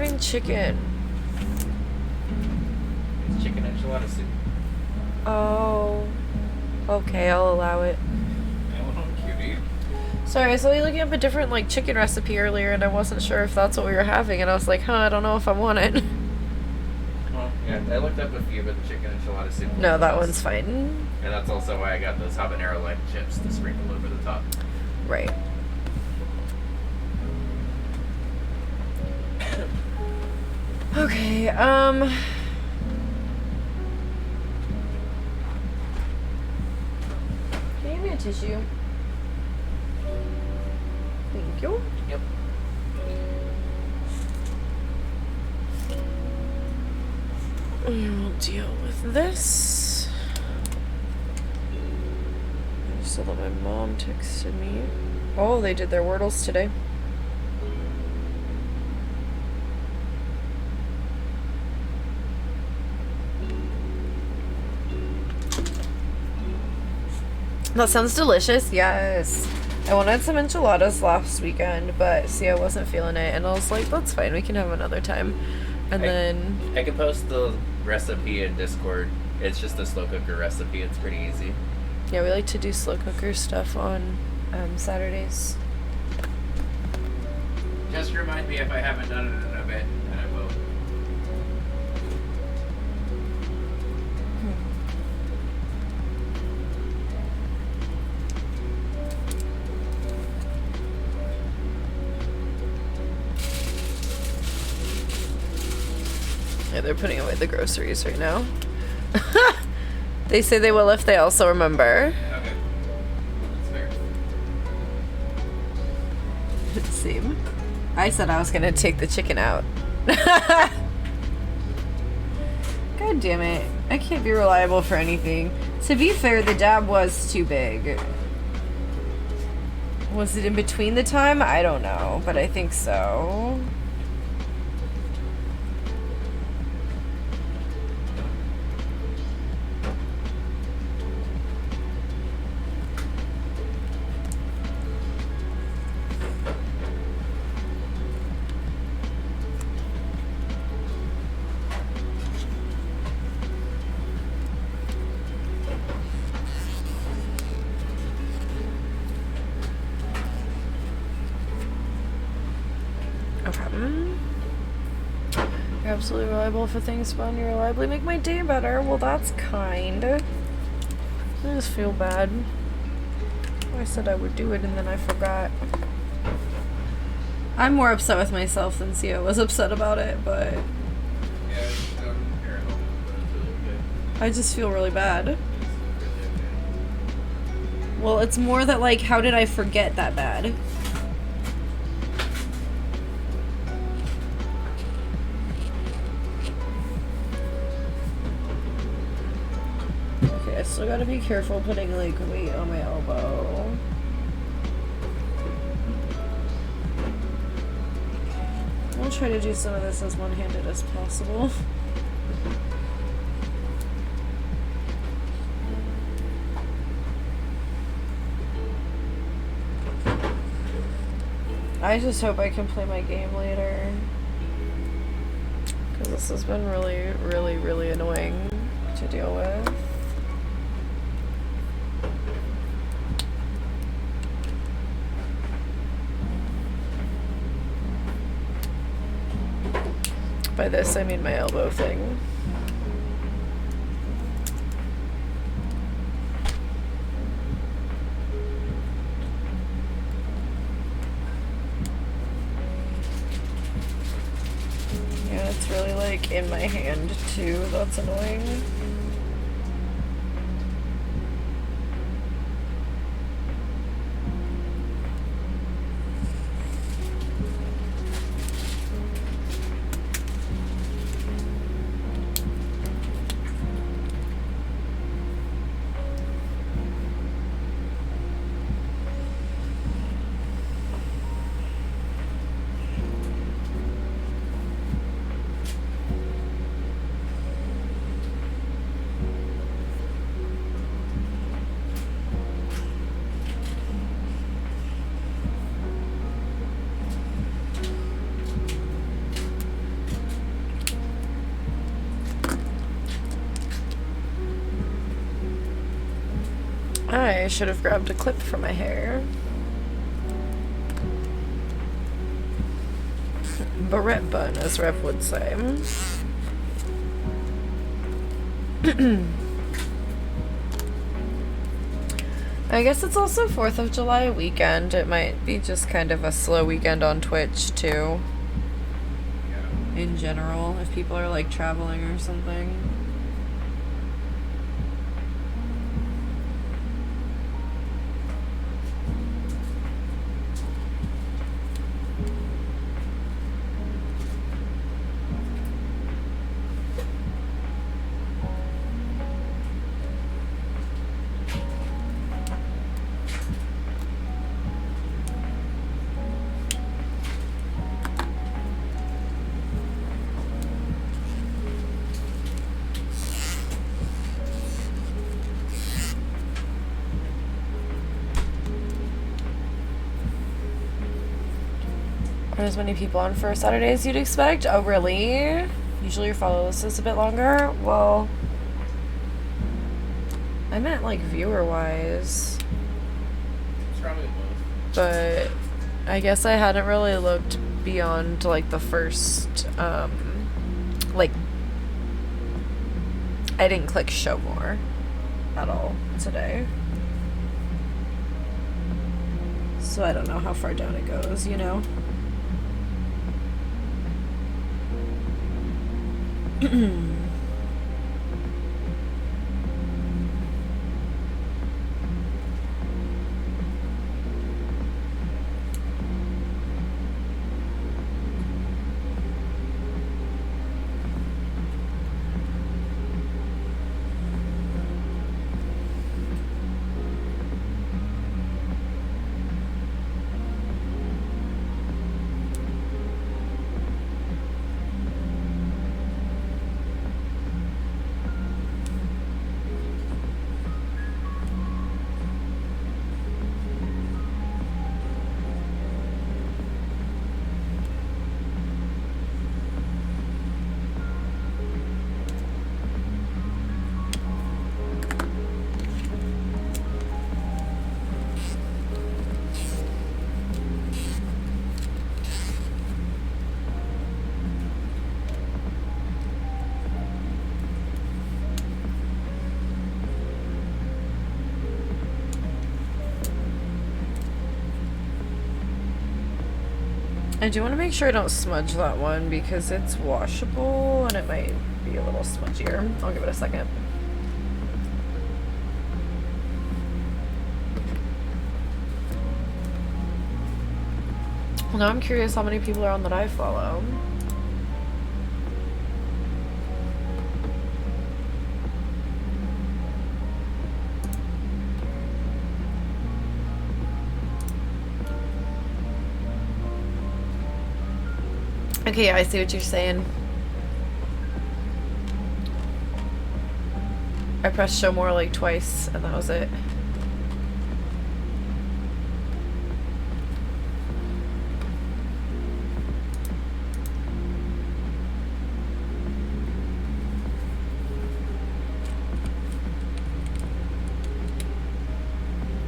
having chicken. It's chicken enchilada soup. Oh. Okay, I'll allow it. Oh, cutie. Sorry, I saw you looking up a different, like, chicken recipe earlier, and I wasn't sure if that's what we were having, and I was like, huh, I don't know if I want it. Well, yeah, I looked up a few, but the chicken enchilada soup. No, that one's fine. And that's also why I got those habanero like chips to sprinkle over the top. Right. Okay, can you give me a tissue? Thank you. Yep. We will deal with this. I just saw that my mom texted me. Oh, they did their Wordles today. That sounds delicious. Yes. I wanted some enchiladas last weekend, but see, I wasn't feeling it, and I was like, that's fine, we can have another time. And then I could post the recipe in Discord. It's just a slow cooker recipe. It's pretty easy. yeah, we like to do slow cooker stuff on Saturdays. Just remind me if I haven't done it in a bit, and I will. Yeah, they're putting away the groceries right now. They say they will if they also remember. Okay. That's fair. Same. I said I was gonna take the chicken out. God damn it. I can't be reliable for anything. To be fair, the dab was too big. Was it in between the time? I don't know, but I think so. You're absolutely reliable for things fun. You reliably make my day better. Well, that's kind. I just feel bad. I said I would do it and then I forgot. I'm more upset with myself than Sia was upset about it, but Yeah, it's terrible, but it's really good. I just feel really bad. It's really okay. Well, it's more that, like, how did I forget that bad? Okay, I still gotta be careful putting, like, weight on my elbow. I'll try to do some of this as one-handed as possible. I just hope I can play my game later. Because this has been really, really, really annoying to deal with. By this, I mean my elbow thing. Yeah, it's really like in my hand too. That's annoying. I should have grabbed a clip for my hair. Barrette bun, as Rev would say. I guess it's also 4th of July weekend. It might be just kind of a slow weekend on Twitch, too. In general, if people are, like, traveling or something. As many people on for Saturday as you'd expect. Oh, really? Usually your follow list is a bit longer. Well, I meant like viewer-wise. It's probably both. But I guess I hadn't really looked beyond like the first, like, I didn't click show more at all today. So I don't know how far down it goes, you know? I do want to make sure I don't smudge that one because it's washable and it might be a little smudgier. I'll give it a second. Well, now I'm curious how many people are on that I follow. Okay, yeah, I see what you're saying. I pressed show more like twice and that was it.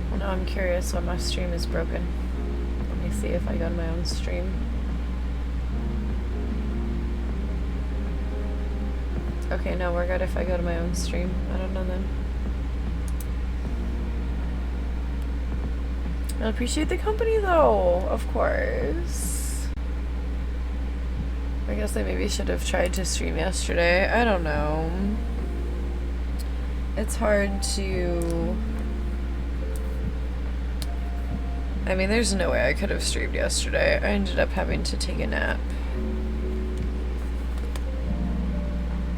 Well, now I'm curious when my stream is broken. Let me see if I go to my own stream. Okay, no, we're good if I go to my own stream. I don't know then. I appreciate the company though, of course. I guess I maybe should have tried to stream yesterday. I don't know. It's hard to... I mean, there's no way I could have streamed yesterday. I ended up having to take a nap.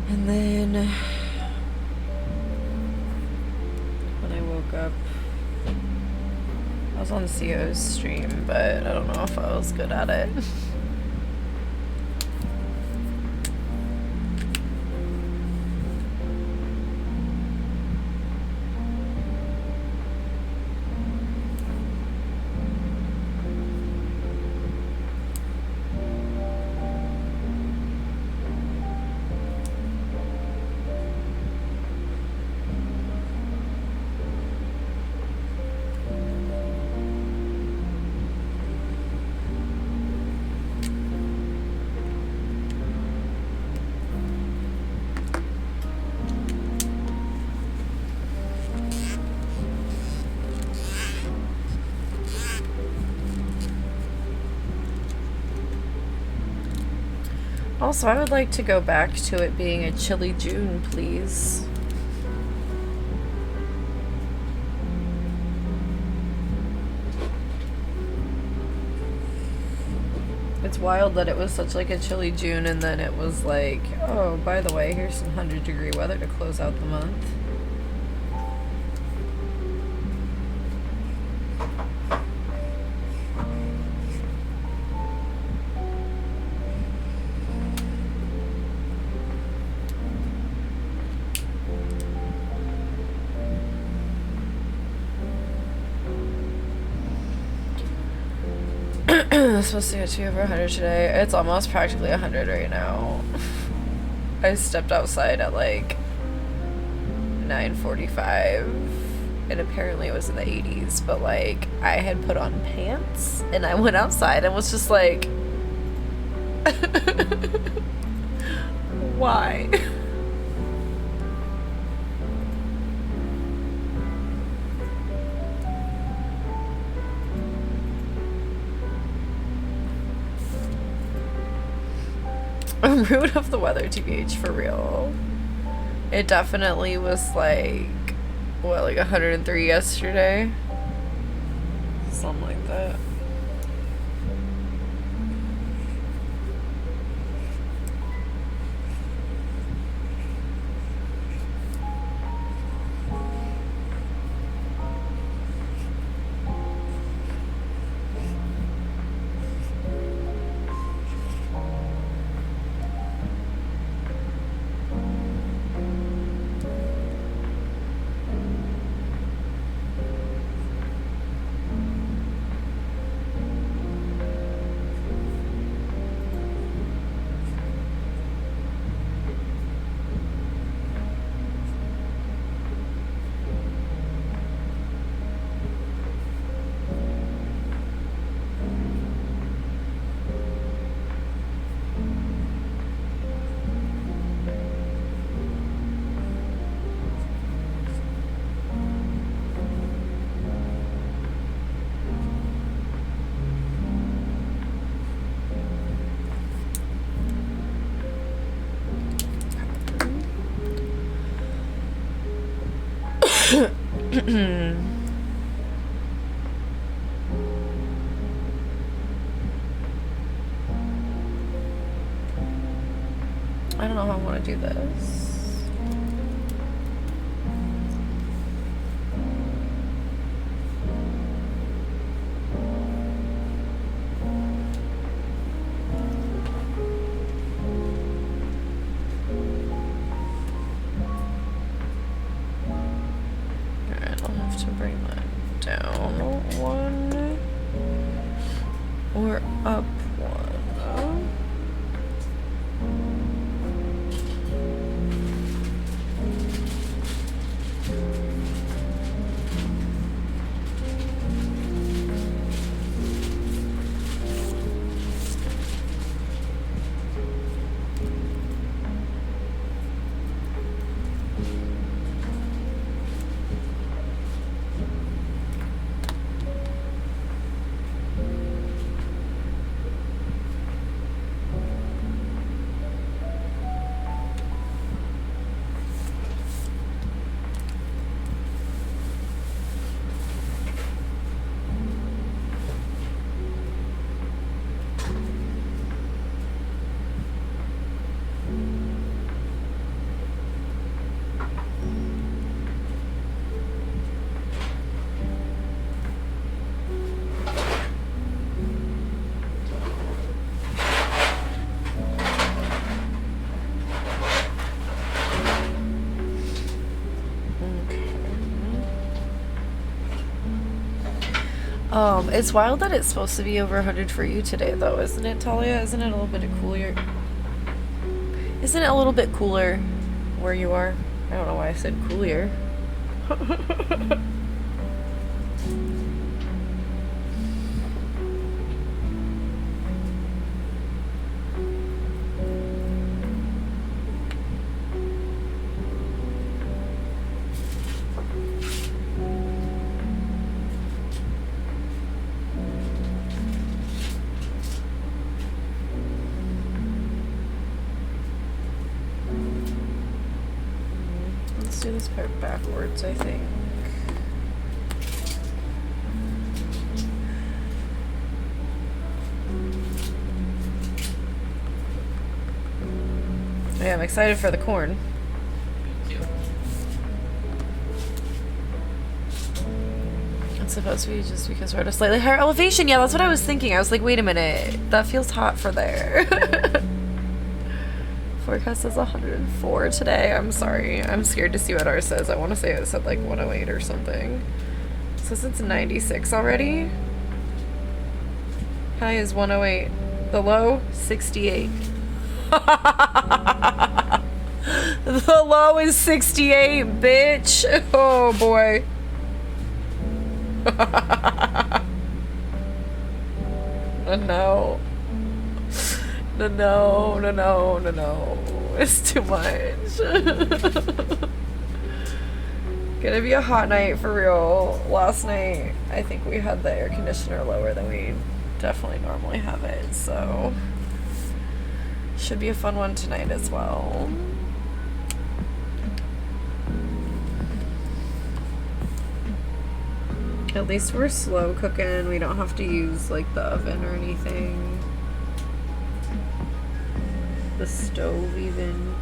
And then when I woke up, I was on CO's stream, but I don't know if I was good at it. Also, I would like to go back to it being a chilly June, please. It's wild that it was such like a chilly June and then it was like, oh, by the way, here's some 100-degree weather to close out the month. It's supposed to get to over 100 today. It's almost practically 100 right now. I stepped outside at like 9:45 and apparently it was in the 80s, but like I had put on pants and I went outside and was just like why? I'm rude of the weather, TBH, for real. It definitely was like, what, like 103 yesterday? Something like that. I don't know how I want to do this. Alright, I'll have to bring that down one or up one. It's wild that it's supposed to be over 100 for you today, though, isn't it, Talia? Isn't it a little bit cooler? Isn't it a little bit cooler where you are? I don't know why I said cooler. do this part backwards, I think. Yeah, I'm excited for the corn. It's supposed to be just because we're at a slightly higher elevation. Yeah, that's what I was thinking. I was like, wait a minute. That feels hot for there. Forecast says 104 today. I'm sorry. I'm scared to see what ours says. I want to say it said like 108 or something. It says it's 96 already. High is 108. The low, 68. The low is 68, bitch. Oh boy. No. No. It's too much. Gonna be a hot night for real. Last night, I think we had the air conditioner lower than we definitely normally have it, so should be a fun one tonight as well. At least we're slow cooking. We don't have to use like the oven or anything. The stove even.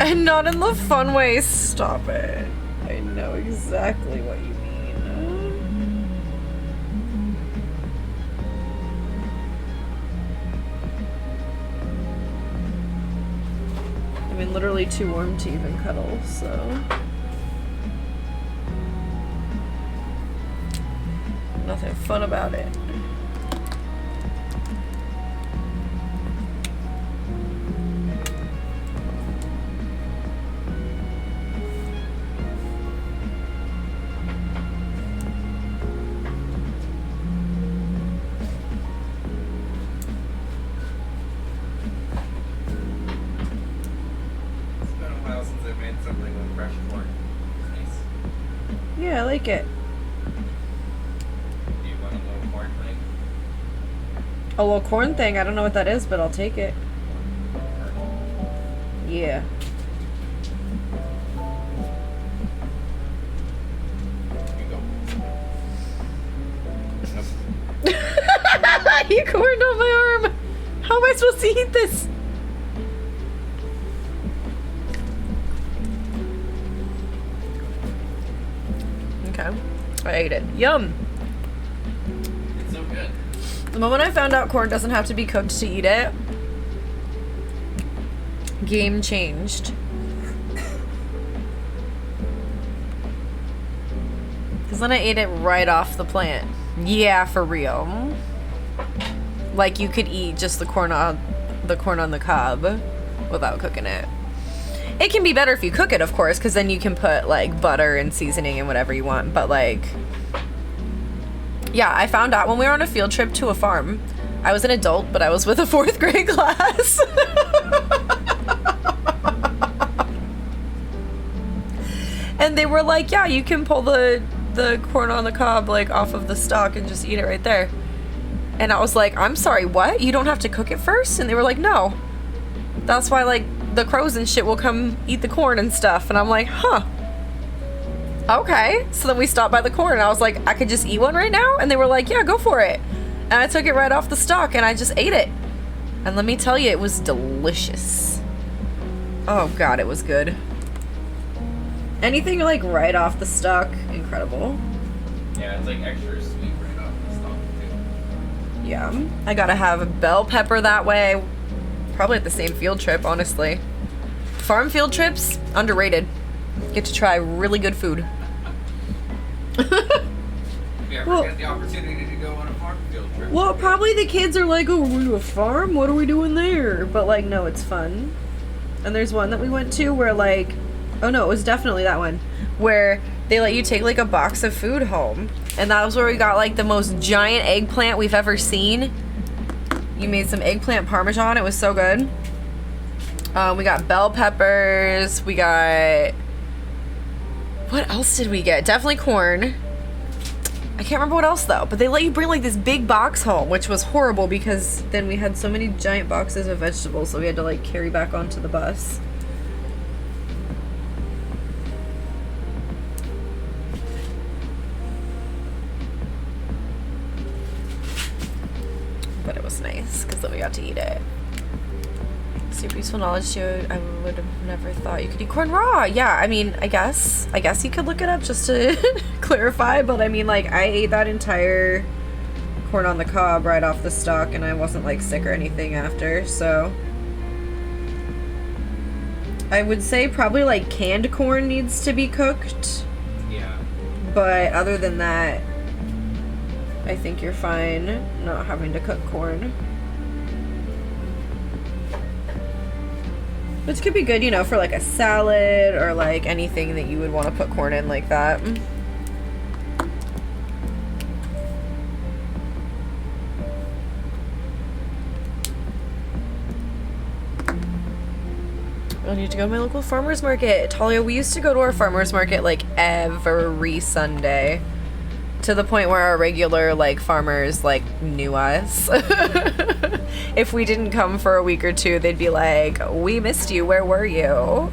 And not in the fun way. Stop it. I know exactly what you mean. I mean, literally too warm to even cuddle, so. Nothing fun about it. Yeah, I like it. Do you want a little corn thing? A little corn thing. I don't know what that is, but I'll take it. Yeah. You go. You corned on my arm. How am I supposed to eat this? Okay. I ate it. Yum. It's so good. The moment I found out corn doesn't have to be cooked to eat it, game changed. Because then I ate it right off the plant. Yeah, for real. Like you could eat just the corn on the cob without cooking it. It can be better if you cook it, of course, because then you can put like butter and seasoning and whatever you want. But like, yeah, I found out when we were on a field trip to a farm. I was an adult, but I was with a 4th grade class. And they were like, yeah, you can pull the corn on the cob like off of the stalk and just eat it right there. And I was like, I'm sorry, what? You don't have to cook it first? And they were like, no. That's why like the crows and shit will come eat the corn and stuff. And I'm like, huh. Okay. So then we stopped by the corn and I was like, I could just eat one right now? And they were like, yeah, go for it. And I took it right off the stalk and I just ate it. And let me tell you, it was delicious. Oh God, it was good. Anything like right off the stalk, incredible. Yeah, it's like extra sweet right off the stalk too. Yeah, I gotta have a bell pepper that way. Probably at the same field trip, honestly. Farm field trips, underrated. Get to try really good food. If you ever get the opportunity to go on a farm field trip. Well, probably the kids are like, oh, we're going to a farm? What are we doing there? But, like, no, it's fun. And there's one that we went to where, like, oh no, it was definitely that one, where they let you take, like, a box of food home. And that was where we got, like, the most giant eggplant we've ever seen. You made some eggplant parmesan. It was so good. We got bell peppers. We got... What else did we get? Definitely corn. I can't remember what else, though. But they let you bring, like, this big box home, which was horrible because then we had so many giant boxes of vegetables, so we had to, like, carry back onto the bus. But it was nice because then we got to eat it. Super useful knowledge too. I would have never thought you could eat corn raw. Yeah, I mean, I guess you could look it up just to clarify, but I mean, like, I ate that entire corn on the cob right off the stalk and I wasn't, like, sick or anything after, so I would say probably, like, canned corn needs to be cooked. Yeah. But other than that, I think you're fine not having to cook corn. Which could be good, you know, for like a salad or like anything that you would want to put corn in like that. I need to go to my local farmer's market. Talia, we used to go to our farmer's market like every Sunday. To the point where our regular, like, farmers, like, knew us. If we didn't come for a week or two, they'd be like, we missed you, where were you?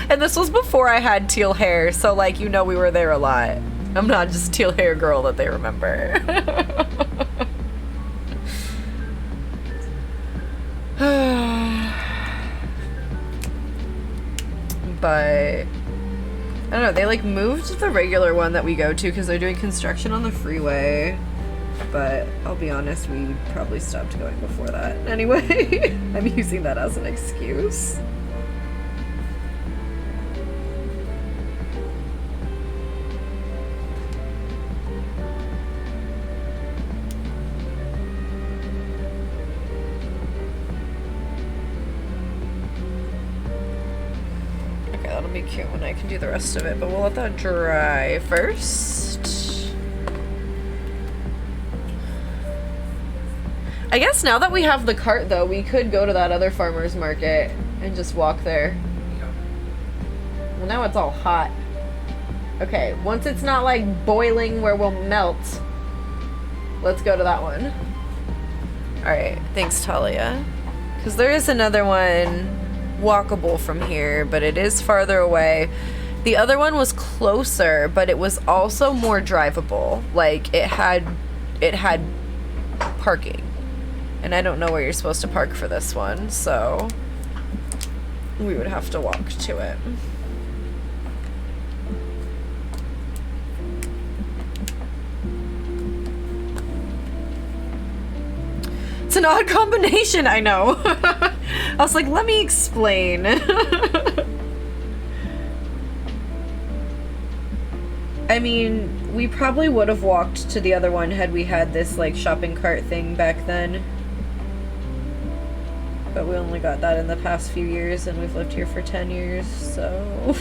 And this was before I had teal hair, so, like, you know we were there a lot. I'm not just teal hair girl that they remember. But... I don't know, they like moved the regular one that we go to because they're doing construction on the freeway. But I'll be honest, we probably stopped going before that. Anyway, I'm using that as an excuse. That'll be cute when I can do the rest of it, but we'll let that dry first. I guess now that we have the cart, though, we could go to that other farmer's market and just walk there. Well, now it's all hot. Okay, once it's not, like, boiling where we'll melt, let's go to that one. Alright, thanks, Talia. Because there is another one walkable from here, but it is farther away. The other one was closer, but it was also more drivable. Like, it had parking. And I don't know where you're supposed to park for this one, so we would have to walk to it. It's an odd combination, I know. I was like, let me explain. I mean, we probably would have walked to the other one had we had this, like, shopping cart thing back then. But we only got that in the past few years, and we've lived here for 10 years, so...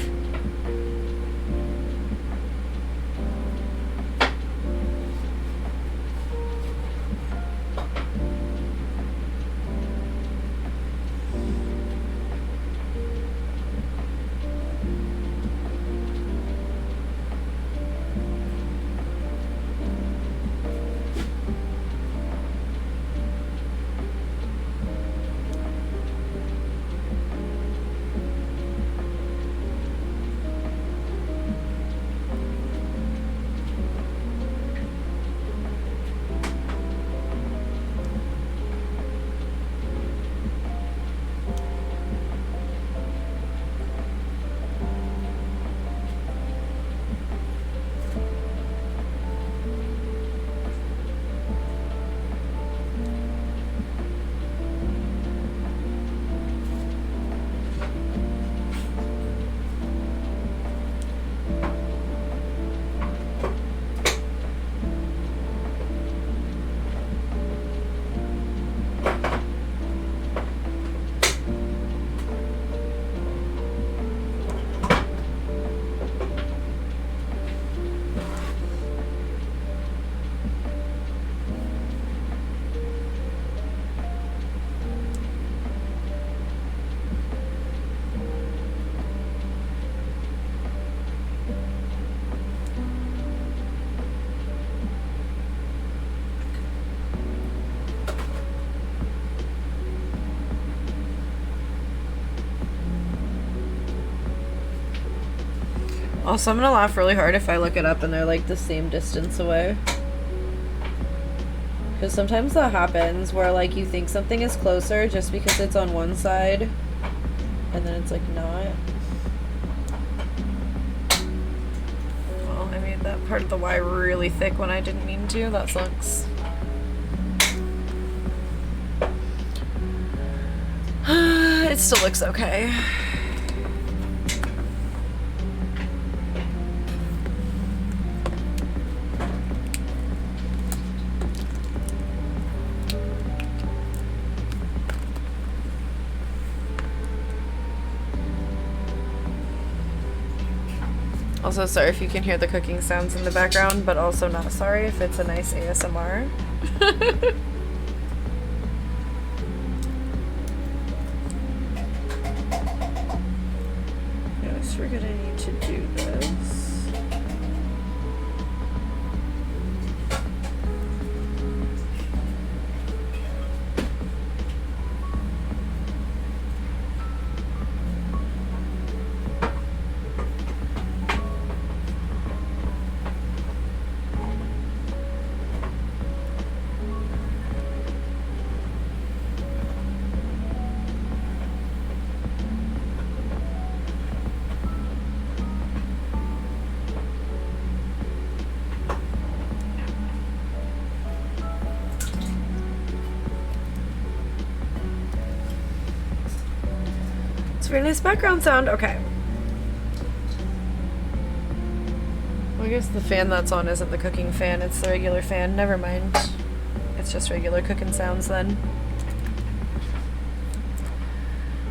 Also, I'm gonna laugh really hard if I look it up and they're like the same distance away. Because sometimes that happens where like you think something is closer just because it's on one side and then it's like not. Well, I made that part of the Y really thick when I didn't mean to. That sucks. It still looks okay. Also, sorry if you can hear the cooking sounds in the background, but also not sorry if it's a nice ASMR. Yes, we're gonna need to do this. Very nice background sound. Okay. Well, I guess the fan that's on isn't the cooking fan, it's the regular fan. Never mind. It's just regular cooking sounds then.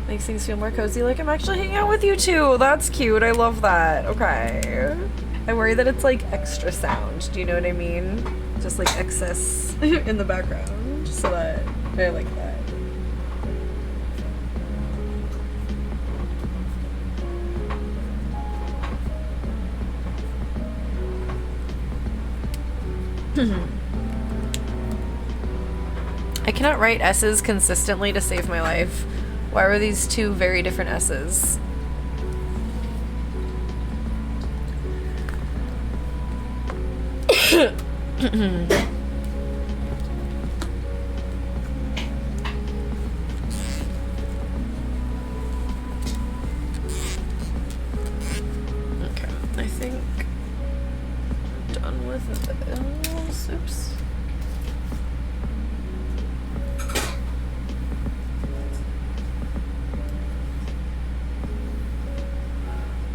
Makes things feel more cozy, like I'm actually hanging out with you two. That's cute. I love that. Okay. I worry that it's like extra sound. Do you know what I mean? Just like excess in the background. So that I like that. I cannot write S's consistently to save my life. Why were these two very different S's? Okay, I think I'm done with this. Oops.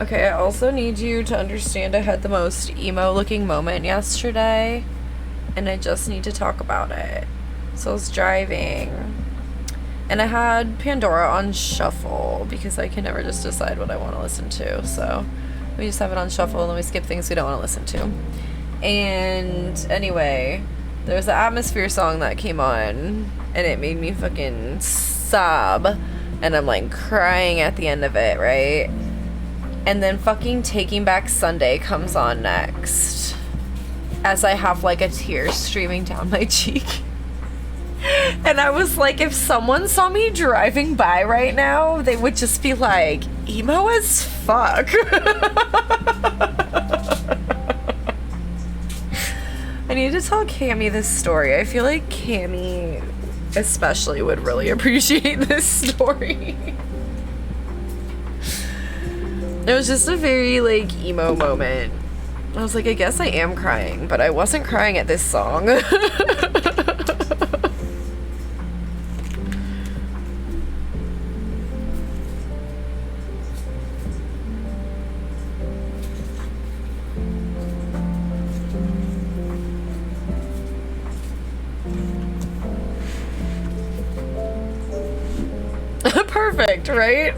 Okay, I also need you to understand I had the most emo looking moment yesterday and I just need to talk about it. So I was driving and I had Pandora on shuffle because I can never just decide what I want to listen to. So we just have it on shuffle and then we skip things we don't want to listen to. And anyway, there's the Atmosphere song that came on and it made me fucking sob and I'm like crying at the end of it, right? And then fucking Taking Back Sunday comes on next as I have like a tear streaming down my cheek. And I was like, if someone saw me driving by right now, they would just be like, emo as fuck. I need to tell Cammie this story. I feel like Cammie especially would really appreciate this story. It was just a very, like, emo moment. I was like, I guess I am crying, but I wasn't crying at this song. Perfect, right?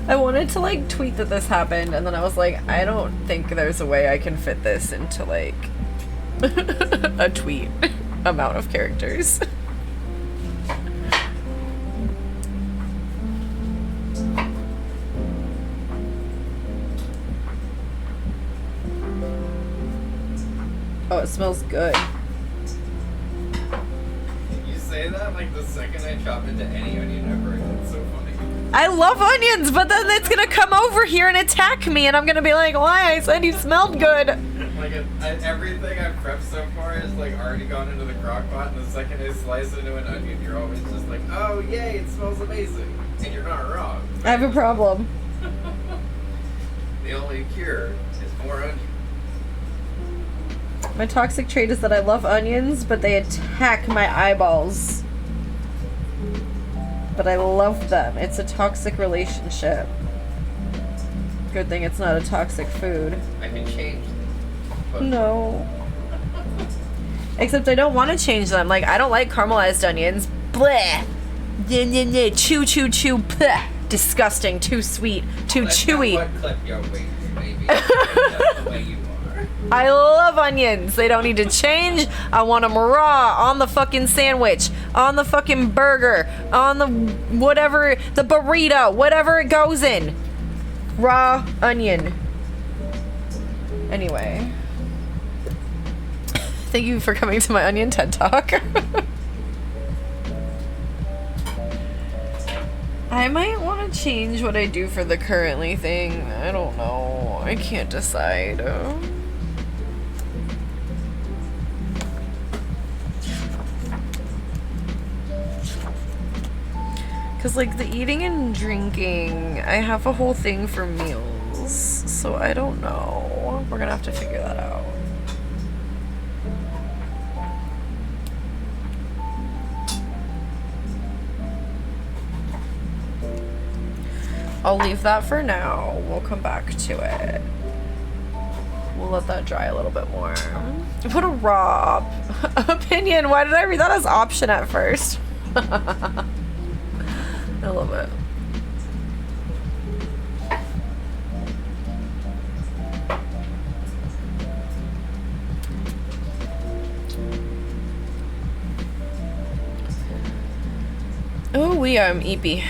I wanted to like tweet that this happened and then I was like, I don't think there's a way I can fit this into like a tweet amount of characters. Oh, it smells good. You say that like the second I chop into any onion ever, and it's so funny. I love onions, but then it's gonna come over here and attack me, and I'm gonna be like, why? I said you smelled good. Like everything I've prepped so far is like already gone into the crock pot, and the second I slice into an onion, you're always just like, oh yay, it smells amazing, and you're not wrong. I have a problem. The only cure is more onion. My toxic trait is that I love onions, but they attack my eyeballs. But I love them. It's a toxic relationship. Good thing it's not a toxic food. I can change. But No. Except I don't want to change them. Like, I don't like caramelized onions. Bleh. Chew, chew, chew. Bleh. Disgusting. Too sweet. Too that's chewy. not what clip your wings, baby. That's the way you are. I love onions. They don't need to change. I want them raw on the fucking sandwich, on the fucking burger, on the whatever, the burrito, whatever it goes in. Raw onion. Anyway. Thank you for coming to my onion TED Talk. I might want to change what I do for the currently thing. I don't know. I can't decide. Because, like, the eating and drinking, I have a whole thing for meals. So I don't know. We're gonna have to figure that out. I'll leave that for now. We'll come back to it. We'll let that dry a little bit more. What a raw opinion. Why did I read that as option at first? I love it. Oh, we are eepy.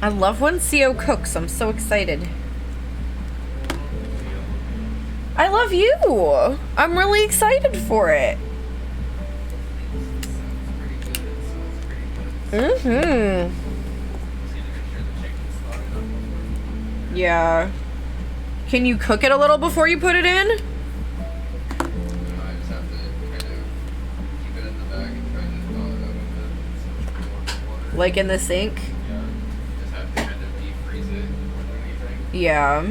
I love when CO cooks. I'm so excited. I love you. I'm really excited for it. Mm-hmm. Yeah. Can you cook it a little before you put it in? I just have to kind of keep it in the bag and try to thaw it out a bit. So water. Like in the sink? Yeah. Just have to kind of defreeze it more than anything. Yeah.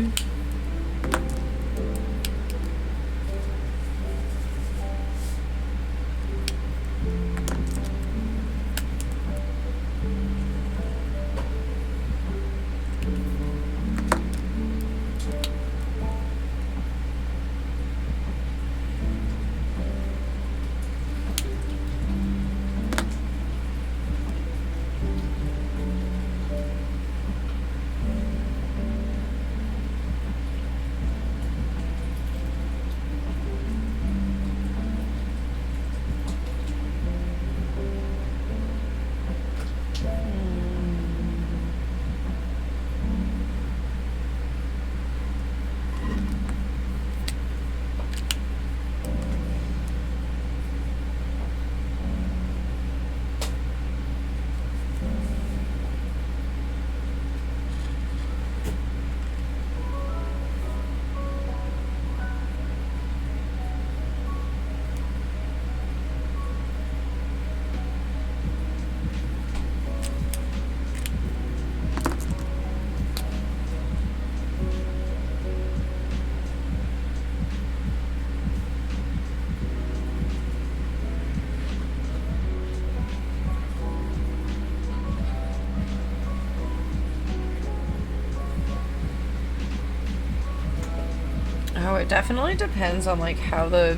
Oh, it definitely depends on like how the,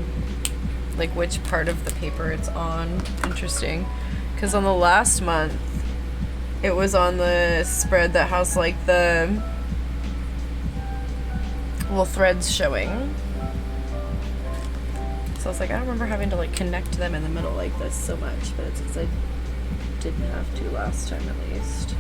like which part of the paper it's on. Interesting. Because on the last month, it was on the spread that has like the little threads showing. So I was like, I don't remember having to like connect them in the middle like this so much, but it's because I didn't have to last time at least.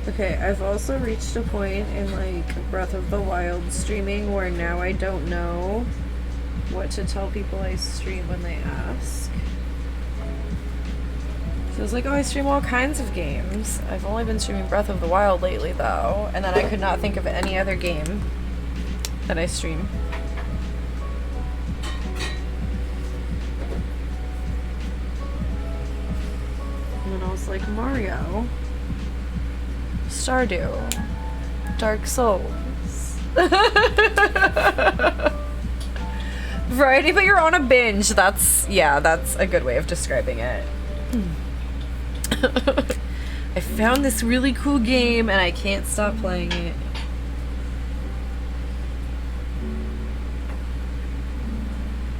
Okay, I've also reached a point in like Breath of the Wild streaming where now I don't know what to tell people I stream when they ask. So it's like, oh, I stream all kinds of games. I've only been streaming Breath of the Wild lately though, and then I could not think of any other game that I stream. And then I was like, Mario, Stardew, Dark Souls. Variety, but you're on a binge. That's a good way of describing it. I found this really cool game and I can't stop playing it.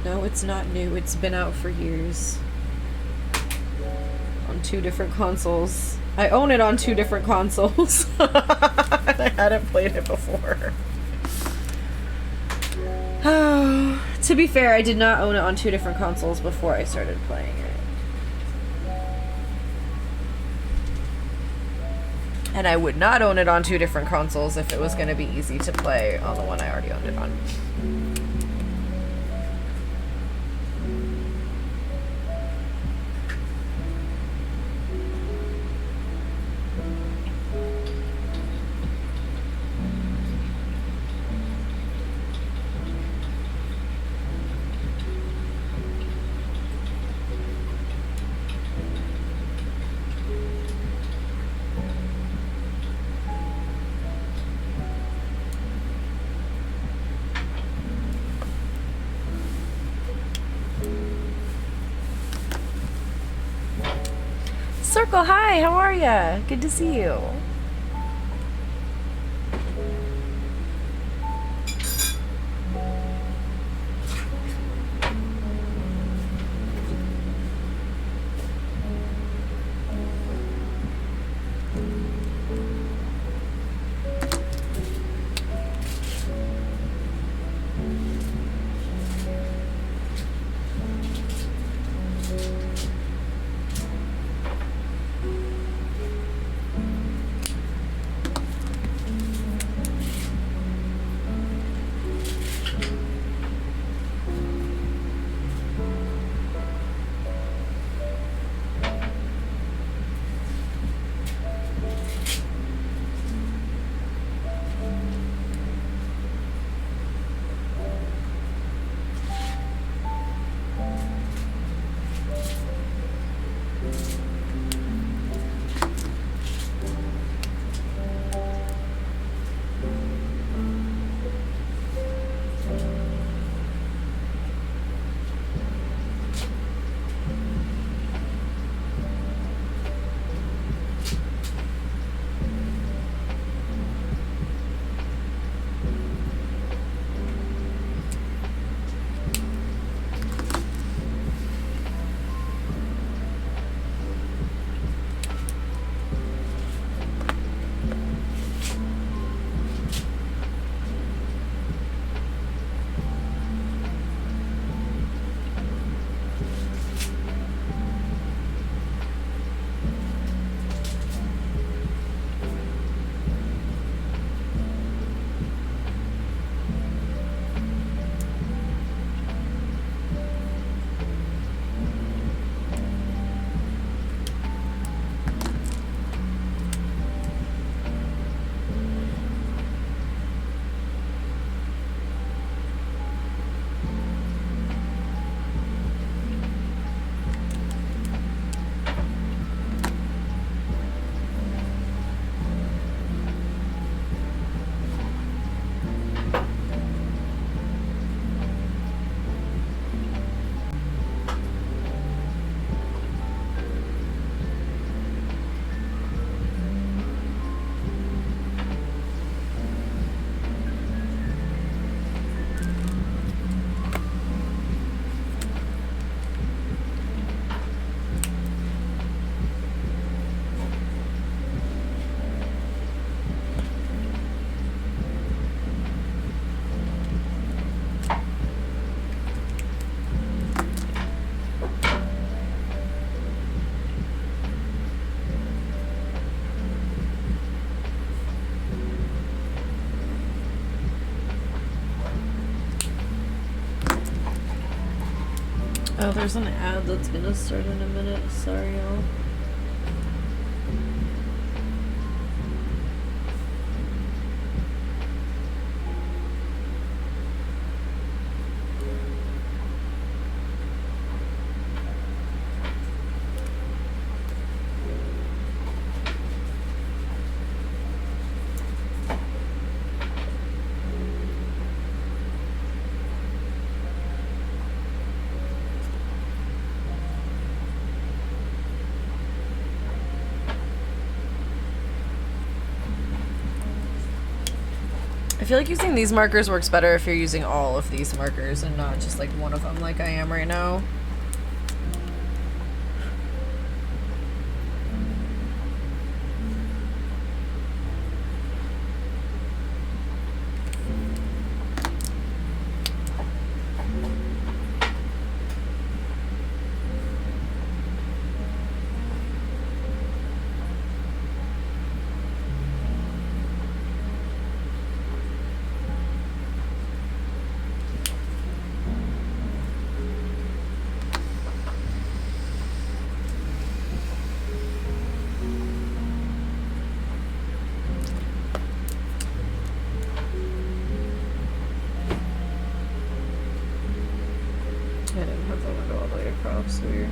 No, it's not new. It's been out for years. On 2 different consoles. I own it on 2 different consoles. I hadn't played it before. Oh, to be fair, I did not own it on 2 different consoles before I started playing it. And I would not own it on 2 different consoles if it was going to be easy to play on the one I already owned it on. Circle, hi, how are ya? Good to see you. Oh, there's an ad that's gonna start in a minute. Sorry, y'all. I feel like using these markers works better if you're using all of these markers and not just like one of them like I am right now. I didn't have the window all the way across. Weird.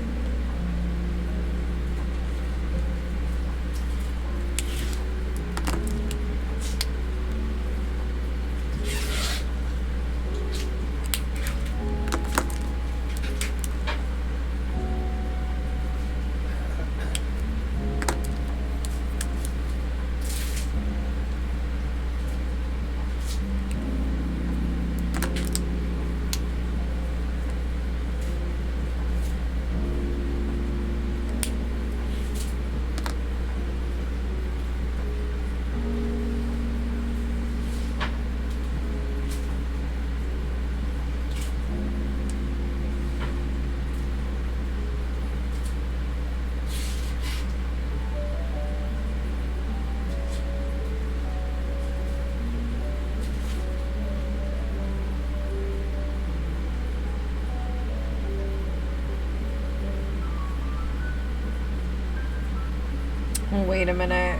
Wait a minute.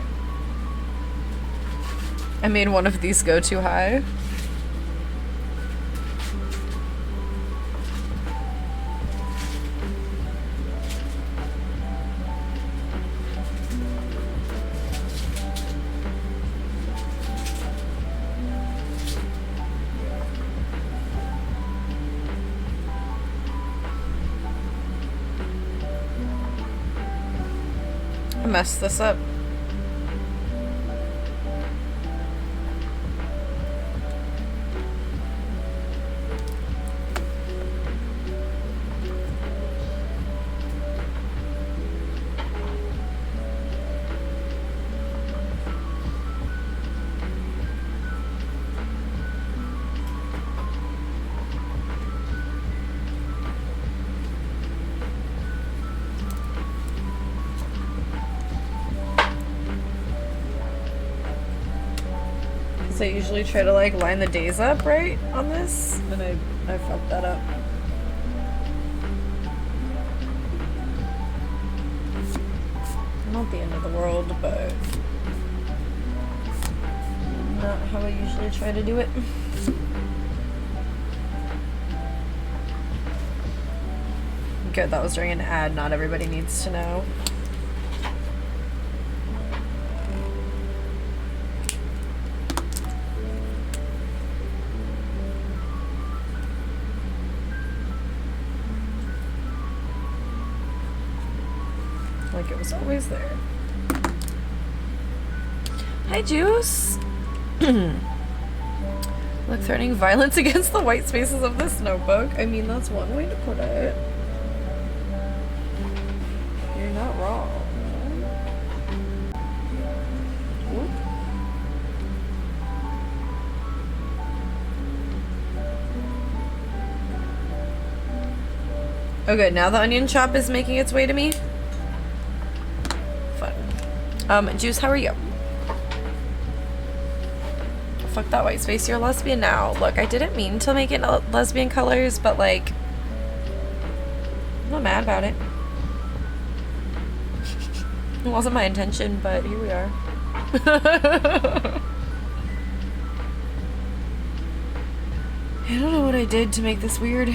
I made one of these go too high. I messed this up. I usually try to like line the days up right on this, and I fucked that up. Not the end of the world, but not how I usually try to do it. Good, that was during an ad, not everybody needs to know. Like it was always there. Hi, Juice! Look, threatening violence against the white spaces of this notebook. I mean, that's one way to put it. You're not wrong. Whoop. Oh good, now the onion chop is making its way to me. Fun. Juice, how are you? Fuck that white space, you're a lesbian now. Look, I didn't mean to make it lesbian colors, but like, I'm not mad about it. It wasn't my intention, but here we are. I don't know what I did to make this weird.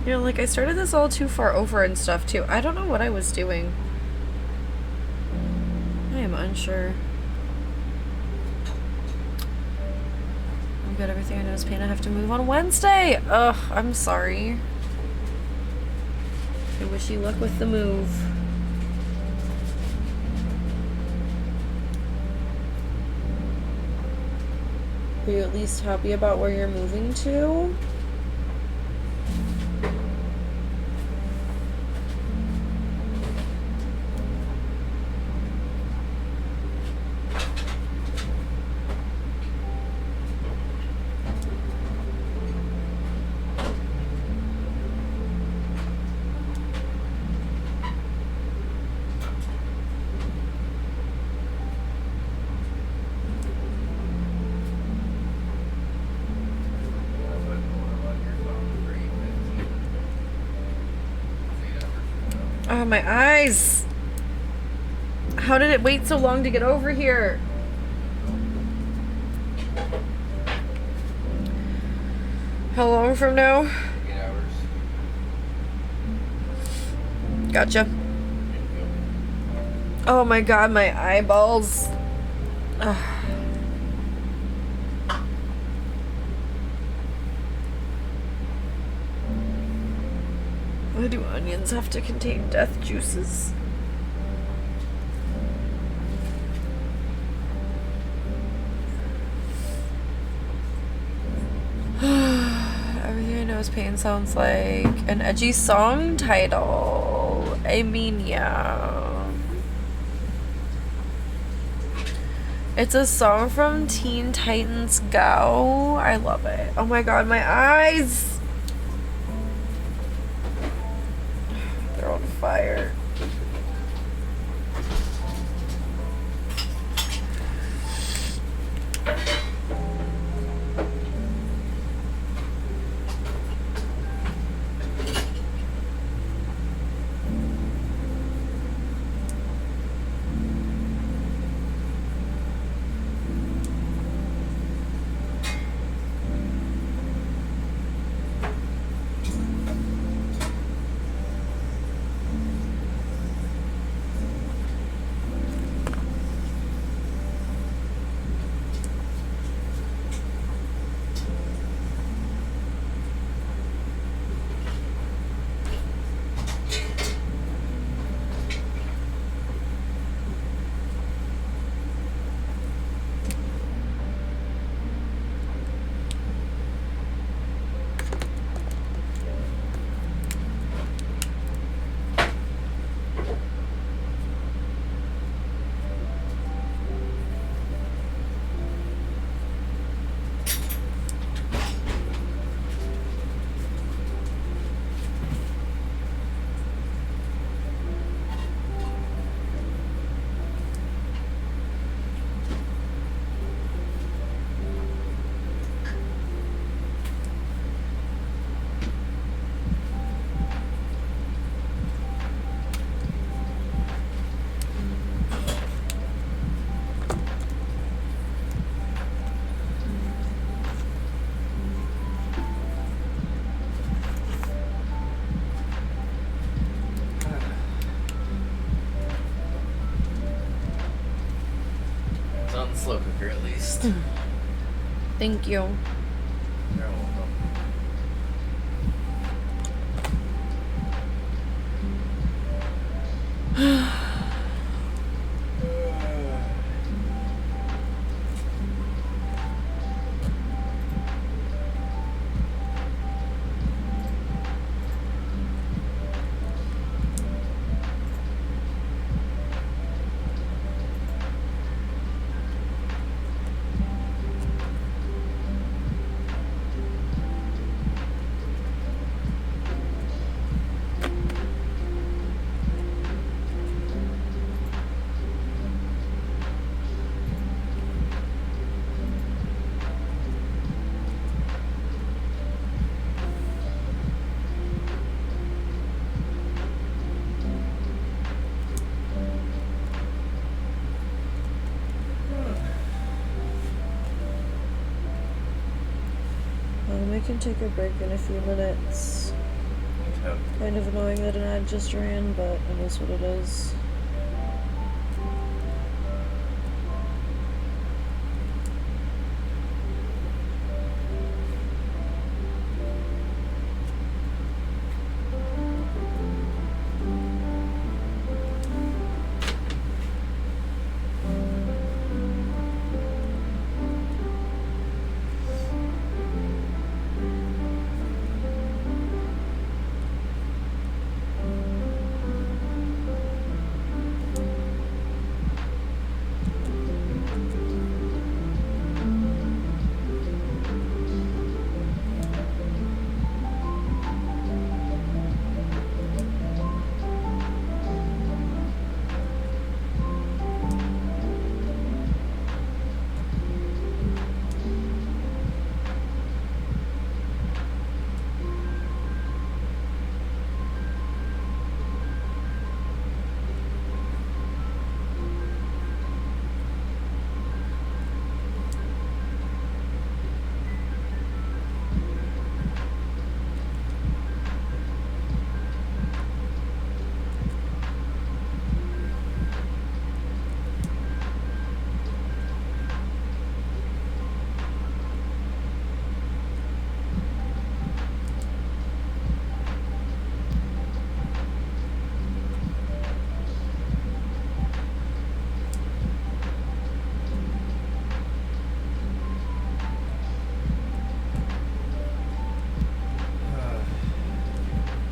You know, like, I started this all too far over and stuff, too. I don't know what I was doing. I am unsure. I've got everything I know is pain. I have to move on Wednesday! Ugh, I'm sorry. I wish you luck with the move. Are you at least happy about where you're moving to? Oh, my eyes! How did it wait so long to get over here? How long from now? 8 hours. Gotcha. Oh my god, my eyeballs. Ugh. Why do onions have to contain death juices? Everything I know is pain sounds like an edgy song title. I mean, yeah. It's a song from Teen Titans Go. I love it. Oh my god, my eyes! They're on fire. Slow cooker at least. Thank you. You're welcome. can take a break in a few minutes. Yep. Kind of annoying that an ad just ran, but it is what it is.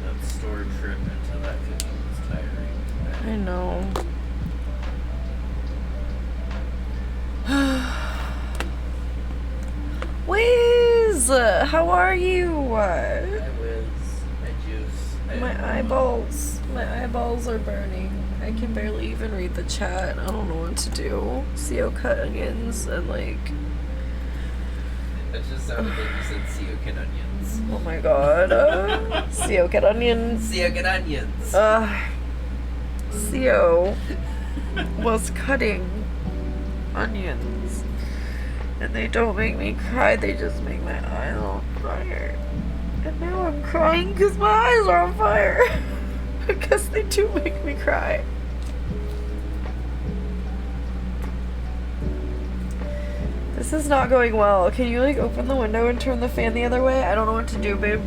That store trip into that cookie was tiring. I know. Wiz! How are you? I was. I juice. My eyeballs are burning. I can barely even read the chat. I don't know what to do. CO cut onions and like. That just sounded like you said Seokin onions. Oh my god. CO cut onions. Seokin onions. CO was cutting onions. And they don't make me cry, they just make my eyes on fire. And now I'm crying because my eyes are on fire. I guess they do make me cry. This is not going well. Can you like open the window and turn the fan the other way? I don't know what to do, babe.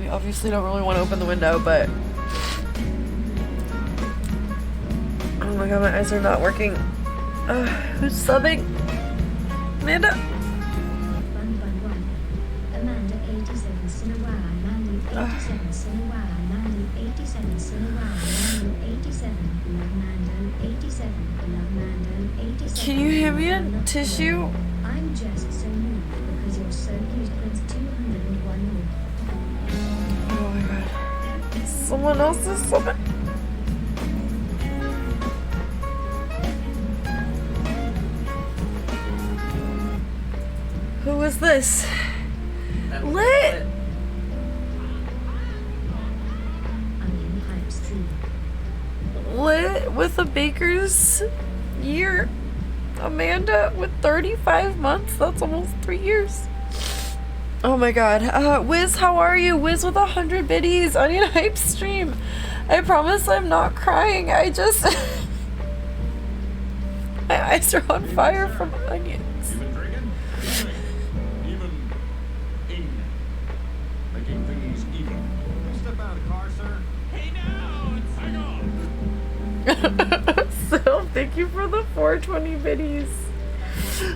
We obviously don't really want to open the window, but oh my god, my eyes are not working. Who's subbing? Amanda? Amanda 87 Sinawara, Manu 87 Sinawara, Manu 87 Sinawara, Manu 87, Love Mando 87, Love Mando 87. Can you hand me a tissue? I'm just so new because you're so cute, Prince 201 Oh my god. Someone else is subbing. Who is this? Lit! Onion Hype Stream. Lit with a baker's year. Amanda with 35 months. That's almost 3 years. Oh my god. Wiz, how are you? Wiz with 100 biddies. Onion Hype stream. I promise I'm not crying. I just... my eyes are on fire from onions. You been drinking? Even ing. Making things even. Step out of the car, sir. Hey now, it's hang on. So, thank you for the 420 biddies.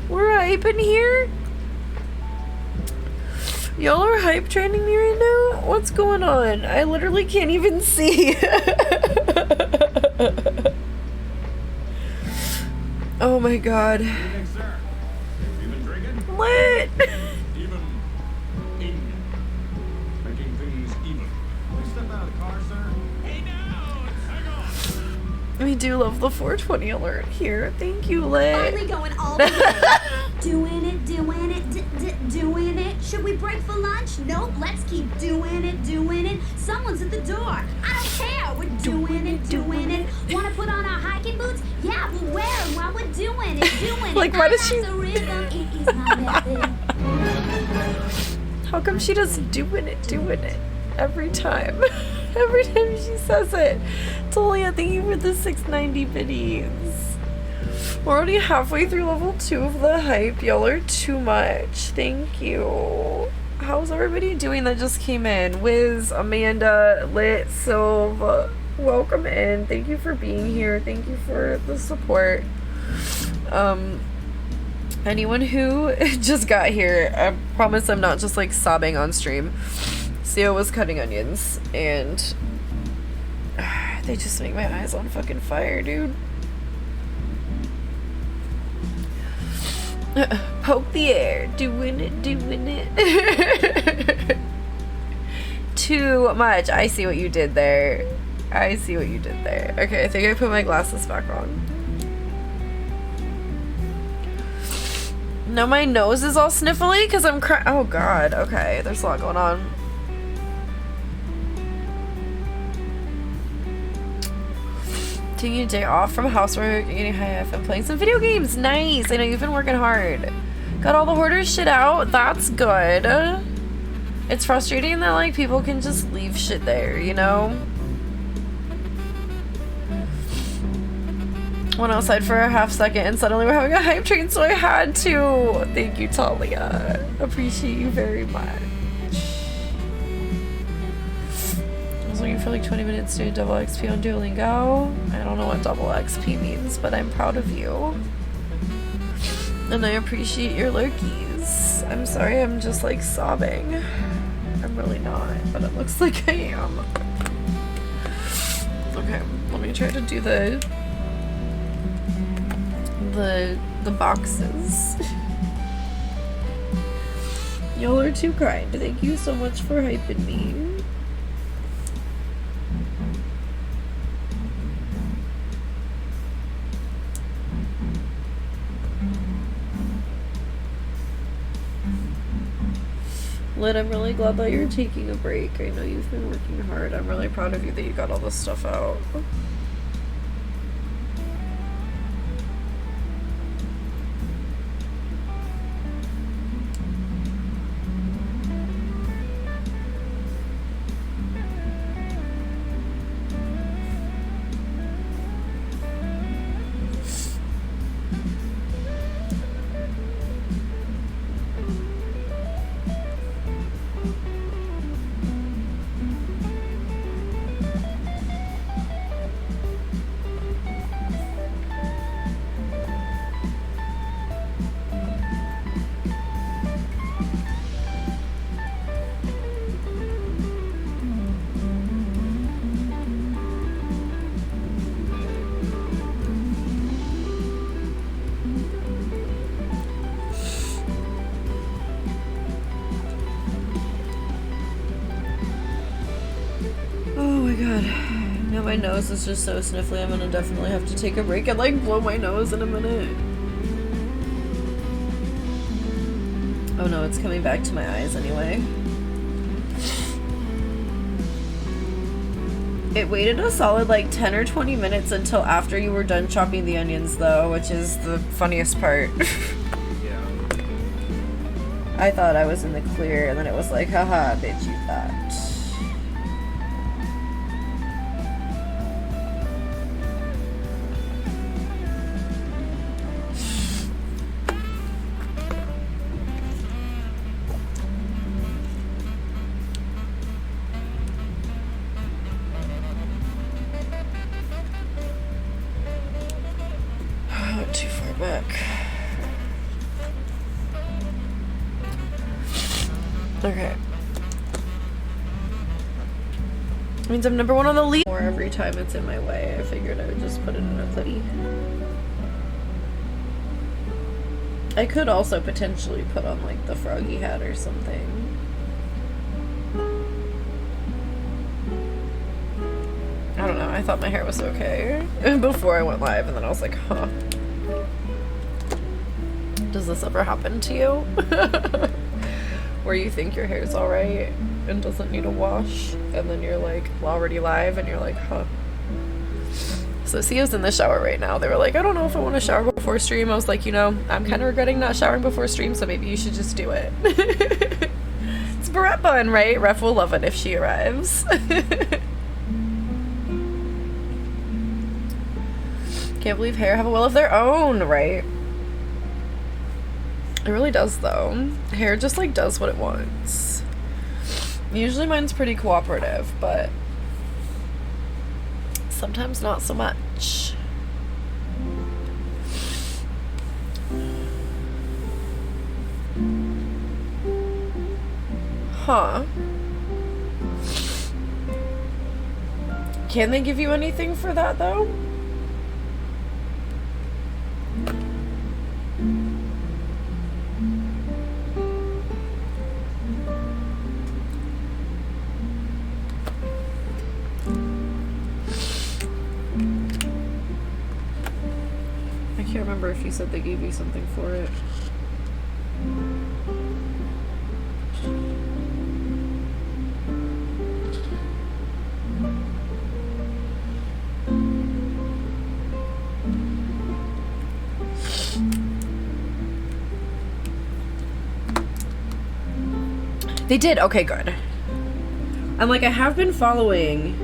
We're hype in here. Y'all are hype training me right now? What's going on? I literally can't even see. Oh my god. Evening, sir. You been drinking? Lit! Even ing. Making things even. Step out of the car, sir. Hey now, it's hang on. We do love the 420 alert here. Thank you, Lit. Finally going all the way. Doing it, doing it, doing it. Should we break for lunch? Nope, let's keep doing it, doing it. Someone's at the door. I don't care. yeah, we're doing it, doing it. Wanna put on our hiking boots? Yeah, we'll wear them while we're doing it, doing Like, it. why does she- The rhythm, it is my method. How come she does doing it every time? Every time she says it. Tolia, thank you for the 690 biddies. We're already halfway through level 2 of the hype. Y'all are too much. Thank you. How's everybody doing that just came in? Wiz, Amanda, Lit, Silva, welcome in. Thank you for being here. Thank you for the support. Anyone who just got here, I promise I'm not just like sobbing on stream. Theo was cutting onions and they just make my eyes on fucking fire, dude. Poke the air, doing it. Too much. I see what you did there. Okay, I think I put my glasses back on. No, my nose is all sniffly because I'm crying. Oh god, okay, there's a lot going on. Taking a day off from housework and getting high F and playing some video games. Nice. I know you've been working hard. Got all the hoarders shit out. That's good. It's frustrating that like people can just leave shit there, you know? Went outside for a half second and suddenly we're having a hype train, so I had to. Thank you, Talia. Appreciate you very much. I was looking for like 20 minutes to do double XP on Duolingo. I don't know what double XP means, but I'm proud of you. And I appreciate your lurkies. I'm sorry I'm just like sobbing. I'm really not, but it looks like I am. Okay, let me try to do the boxes. Y'all are too kind. Thank you so much for hyping me. Lit, I'm really glad that you're taking a break. I know you've been working hard. I'm really proud of you that you got all this stuff out. My nose is just so sniffly. I'm gonna definitely have to take a break and like blow my nose in a minute. Oh no, it's coming back to my eyes anyway. It waited a solid like 10 or 20 minutes until after you were done chopping the onions though, which is the funniest part. Yeah. I thought I was in the clear and then it was like, haha, bitch, you thought. Too far back. Okay. Means I'm number 1 on the league. More every time it's in my way. I figured I would just put it in a hoodie. I could also potentially put on like the froggy hat or something. I don't know. I thought my hair was okay before I went live, and then I was like, huh. Does this ever happen to you? where you think your hair's alright and doesn't need a wash, and then you're like already live and you're like, huh. So Sia's in the shower right now. They were like, I don't know if I want to shower before stream. I was like, you know, I'm kind of regretting not showering before stream, so maybe you should just do it. It's Barrette Bun, right? Ref will love it if she arrives. Can't believe hair have a will of their own, right? It really does, though. Hair just, like, does what it wants. Usually mine's pretty cooperative, but sometimes not so much. Huh. Can they give you anything for that, though? I can't remember if you said they gave you something for it. They did? Okay, good. I'm like, I have been following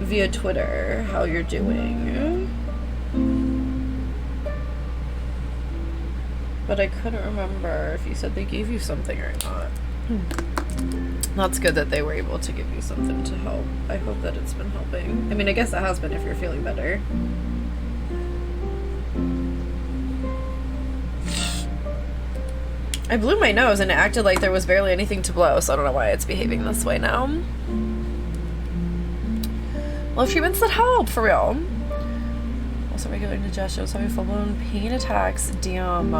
via Twitter how you're doing. But I couldn't remember if you said they gave you something or not. That's good that they were able to give you something to help. I hope that it's been helping. I mean, I guess it has been if you're feeling better. I blew my nose and it acted like there was barely anything to blow, so I don't know why it's behaving this way now. Well, treatments that help, for real. Also, regular indigestion, was having full-blown pain attacks. Damn.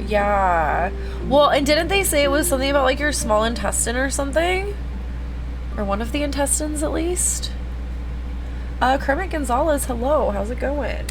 Yeah. Well, and didn't they say it was something about, like, your small intestine or something? Or one of the intestines, at least? Kermit Gonzalez, hello. How's it going?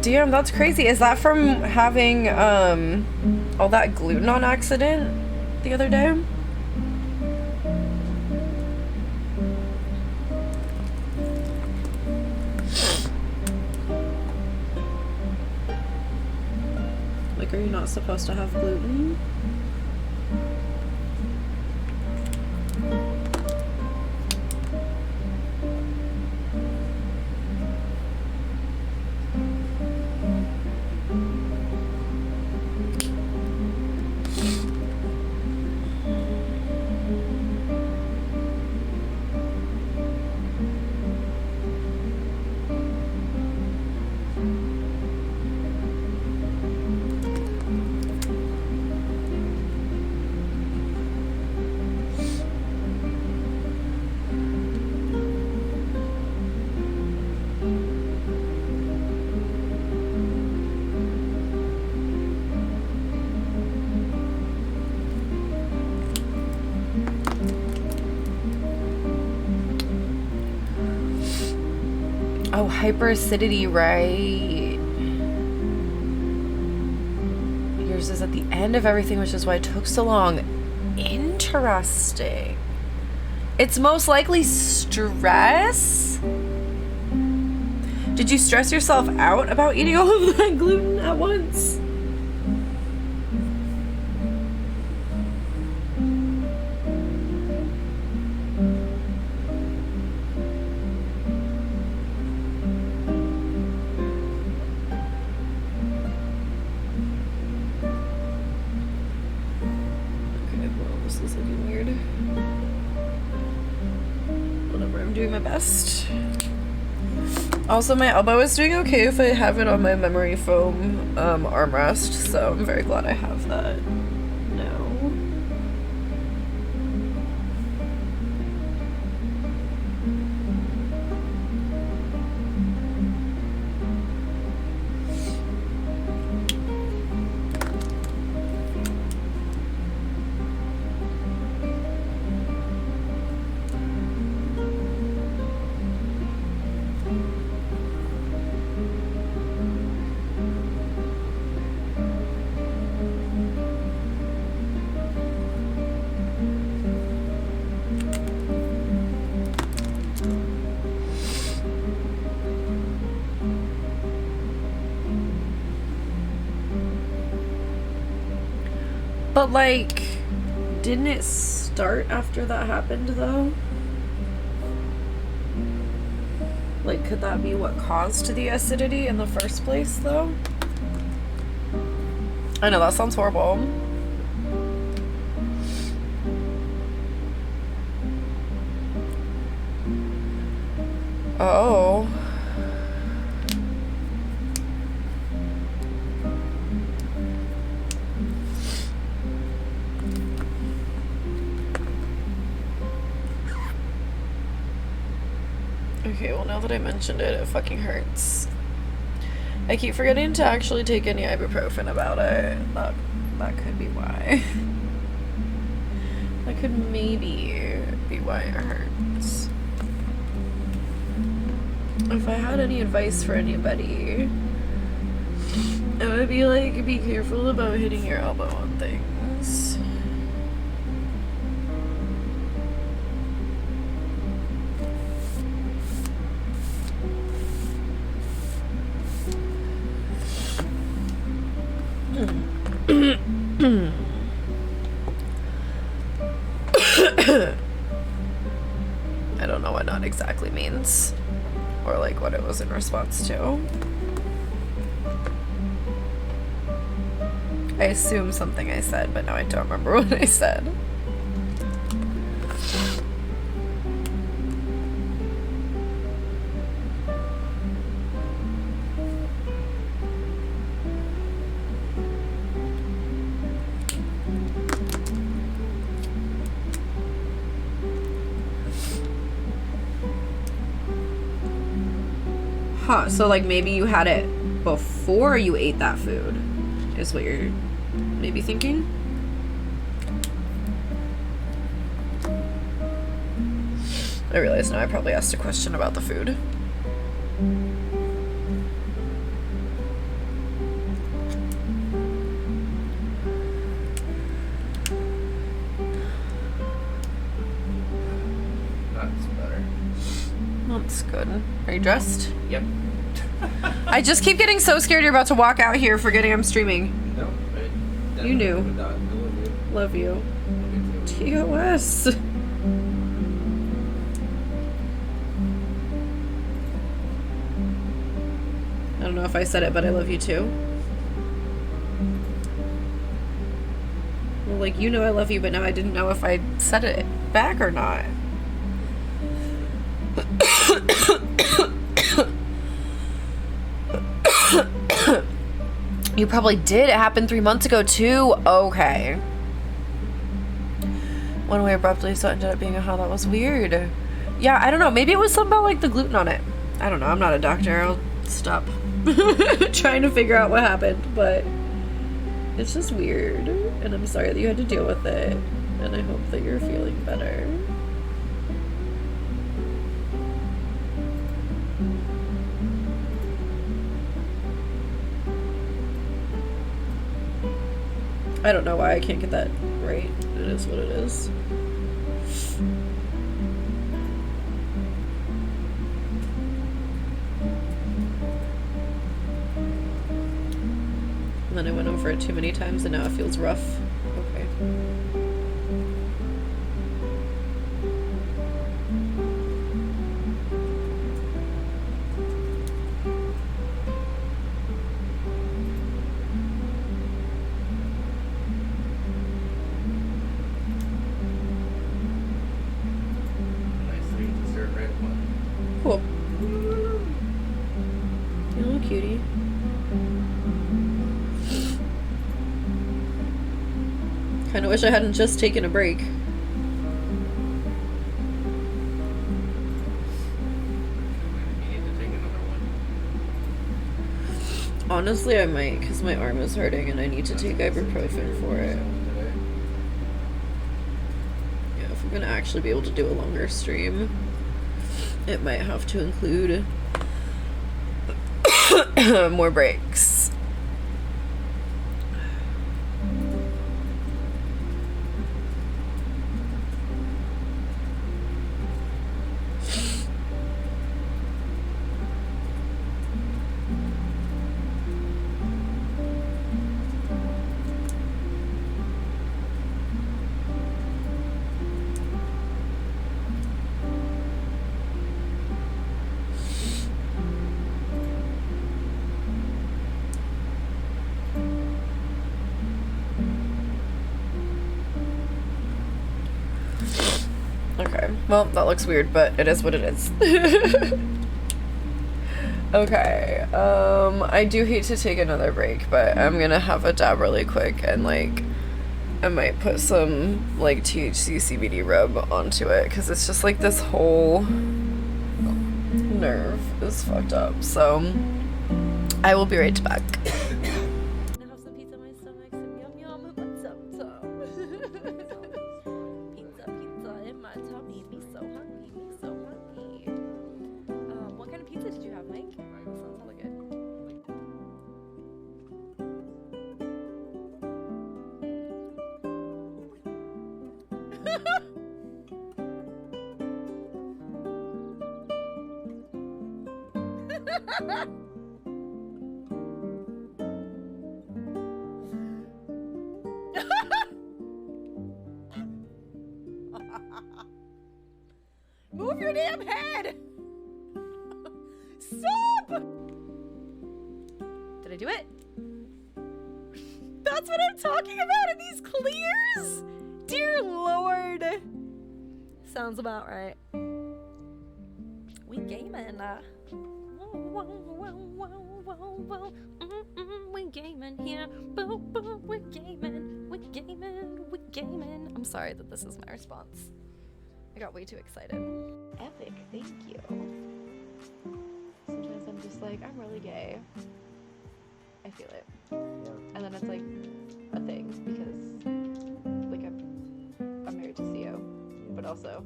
Damn, that's crazy. Is that from having all that gluten on accident the other day? Like, are you not supposed to have gluten? Oh, hyperacidity, right. Yours is at the end of everything, which is why it took so long. Interesting. It's most likely stress? Did you stress yourself out about eating all of that gluten at once? Whatever, I'm doing my best. Also, my elbow is doing okay if I have it on my memory foam armrest, so I'm very glad I have that now. But, like, didn't it start after that happened, though? Like, could that be what caused the acidity in the first place, though? I know, that sounds horrible. Oh. Okay, well, now that I mentioned it, it fucking hurts. I keep forgetting to actually take any ibuprofen about it. That could be why. That could maybe be why it hurts. If I had any advice for anybody, it would be like, be careful about hitting your elbow on things. I don't know what not exactly means, or like what it was in response to. I assume something I said, but now I don't remember what I said. Huh, so like maybe you had it before you ate that food, is what you're maybe thinking? I realize now I probably asked a question about the food. That's better. That's good. Are you dressed? Yep. I just keep getting so scared you're about to walk out here forgetting I'm streaming. No, I You knew. would not. I love you. Love you. Love you too. TOS. I don't know if I said it, but I love you too. Well, like, you know I love you, but now I didn't know if I said it back or not. You probably did. It happened 3 months ago, too. Okay. One way abruptly, so it ended up being a how. That was weird. Yeah, I don't know. Maybe it was something about, like, the gluten on it. I don't know. I'm not a doctor. I'll stop trying to figure out what happened, but it's just weird. And I'm sorry that you had to deal with it. And I hope that you're feeling better. I don't know why I can't get that right. It is what it is. And then I went over it too many times and now it feels rough. Okay. Nice sweet dessert red one. Cool. You little cutie. Kinda wish I hadn't just taken a break. We need to take another one. Honestly, I might, because my arm is hurting and I need to take ibuprofen for it. Yeah, if I'm gonna actually be able to do a longer stream, it might have to include more breaks. Okay, well, that looks weird, but it is what it is. Okay, I do hate to take another break, but I'm gonna have a dab really quick and, like, I might put some, like, THC CBD rub onto it, because it's just, like, this whole nerve is fucked up, so I will be right back. Now have some pizza in my stomach, some yum yum, what's up, Pizza in my tummy, me so hungry, me so hungry. What kind of pizza did you have, Mike? Sounds hella good. Move your damn head! Stop! Did I do it? That's what I'm talking about in these clears? Dear Lord. Sounds about right. We gaming. We gaming here. Boo, boo, we're gaming. We gaming. We gaming. I'm sorry that this is my response. I got way too excited. Epic, thank you. Sometimes I'm just like, I'm really gay. I feel it. And then it's like a thing because like I'm married to CEO, but also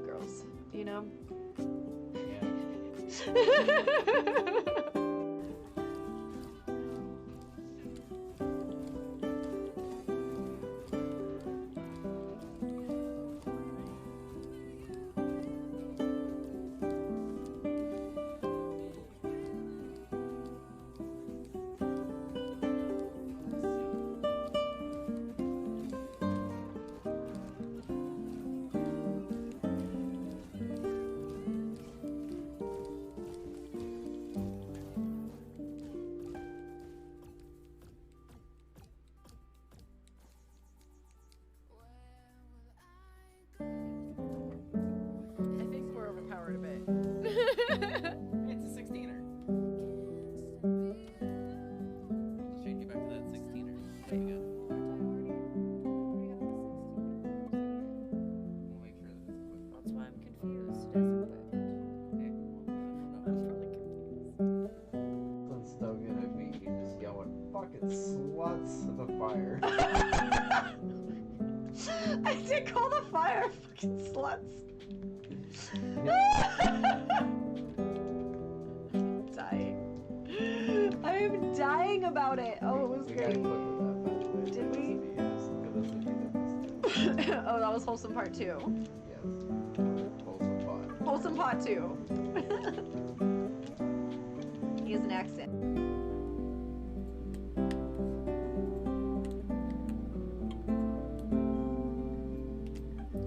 girls, you know? I think we're overpowered a bit. It's a 16er. Just change you back to that 16er. There you go. We'll make sure that it's equipped. That's why I'm confused. It isn't quick. Okay. I'm really confused. That's so good at me just yelling, fucking sluts at the fire. I did call the fire fucking sluts. Dying. I am dying about it. Oh, it was We got a great. clip of that, by the way. Did we? Yes, look at this video. Oh, that was Wholesome Part 2. Yes. Wholesome pot. Wholesome Pot 2. He has an accent.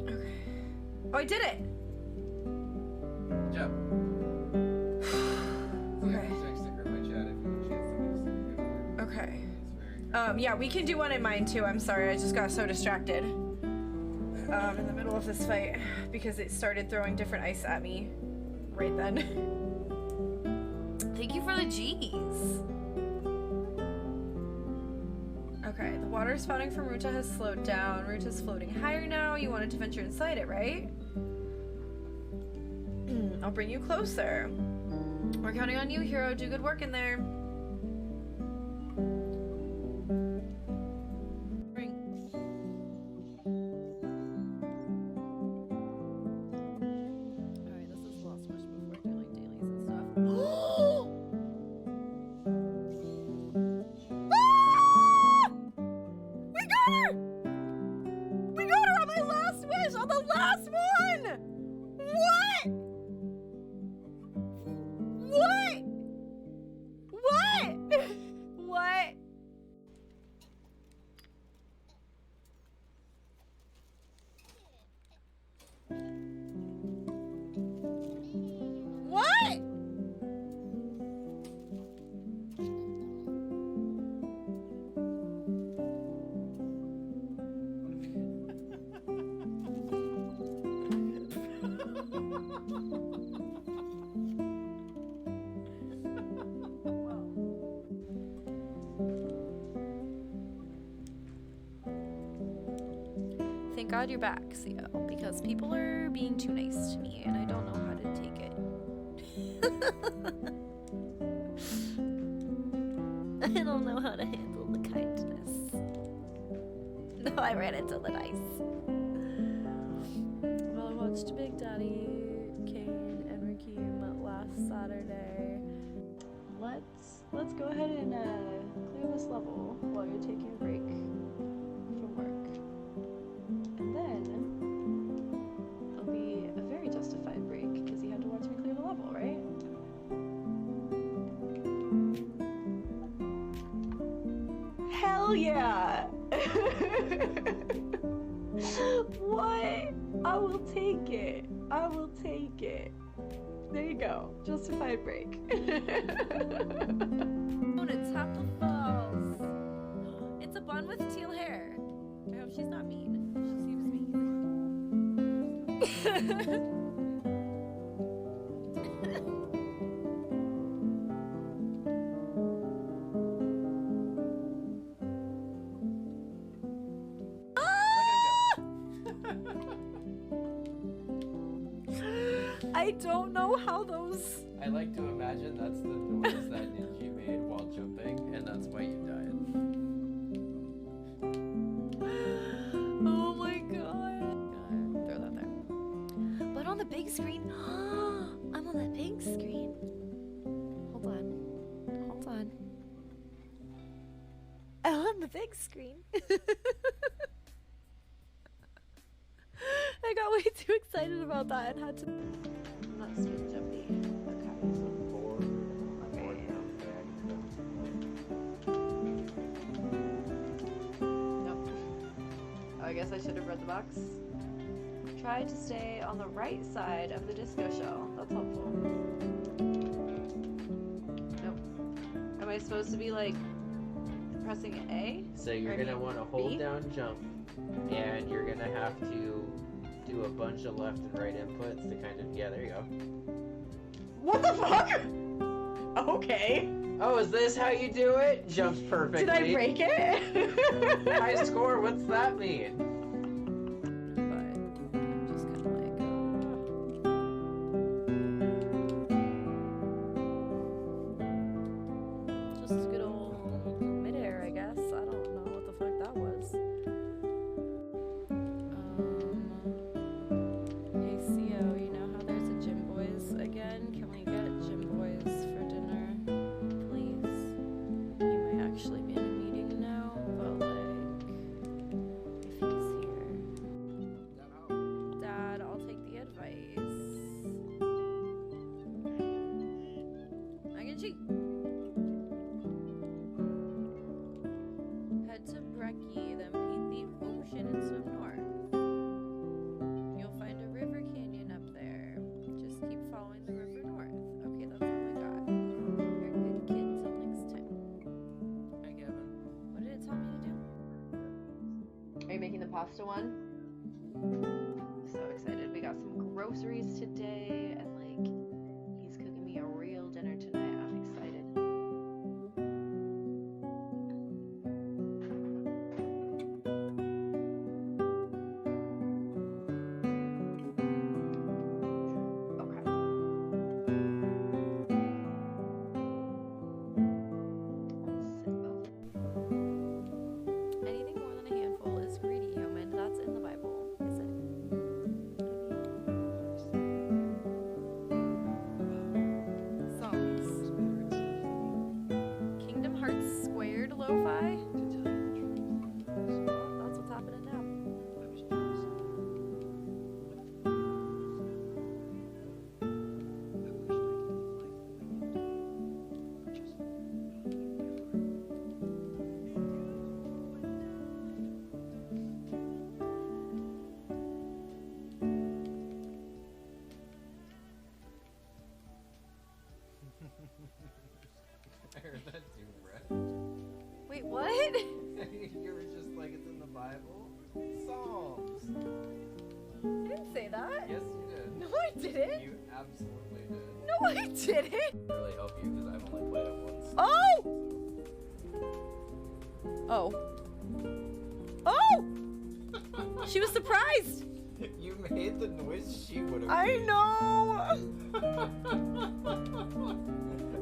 Okay. Oh, I did it! Good job. Okay. Okay. Yeah, we can do one in mine too. I'm sorry, I just got so distracted in the middle of this fight because it started throwing different ice at me right then. Thank Thank you for the G's. Okay, the water spouting from Ruta has slowed down. Ruta's floating higher now. You wanted to venture inside it, right? I'll bring you closer. We're counting on you, hero. Do good work in there. Alright, this is the last question before I do like dailies and stuff. We got her! We got her on my last wish! On the last one! What? What? What? What? What? Thank God you're back, Theo, because people are being too nice to me and I don't know how to take it. I don't know how to handle the kindness. No, I ran into the nice. Well, I watched Big Daddy, Kane, and Rakeem last Saturday. Let's go ahead and clear this level while you're taking a break from work. And then it'll be a very justified break because you had to watch me clear the level, right? Hell yeah! What? I will take it. I will take it. There you go. Justified break. Oh, it's Apple Falls. It's a bun with teal hair. I hope she's not mean. She seems mean. I don't know how those. I like to imagine that's the noise that Ninja made while jumping, and that's why you died. Oh my god. Throw that there. But on the big screen. I'm on the big screen. Hold on. Hold on. I'm on the big screen. I got way too excited about that and had to. I'm not super jumpy. Okay. Nope. Oh, I guess I should have read the box. Try to stay on the right side of the disco shell. That's helpful. Nope. Am I supposed to be like pressing A? So you're Or gonna want to hold B? down jump, and you're gonna have to do a bunch of left and right inputs to kind of, yeah, there you go. What the fuck? Okay. Oh, is this how you do it? Jumps perfectly. Did I break it? High score, what's that mean? But I'm just kind of like, just good old midair, I guess. I don't know what the fuck that was. Hey, CO, you know how there's a Gym Boys again? Can we get Gym Boys for dinner, please? He might actually be in a meeting now, but like, if he's here. Dad, I'll take the advice. Mac and cheese. Head to Brecky, then paint the ocean and swim north. You'll find a river canyon up there. Just keep following the river north. Okay, that's all I got. You're a good kid till next time. Hi, Kevin. What did it tell me to do? Are you making the pasta one? So excited. We got some groceries today and like he's cooking me a real dinner tonight. I'm excited. it? You were just like, it's in the Bible. Psalms. I didn't say that. Yes, you did. No, I didn't. You absolutely did. No, I didn't. Really help you because I've only played it once. Oh! Oh. Oh! She was surprised. You made the noise she would have. I know.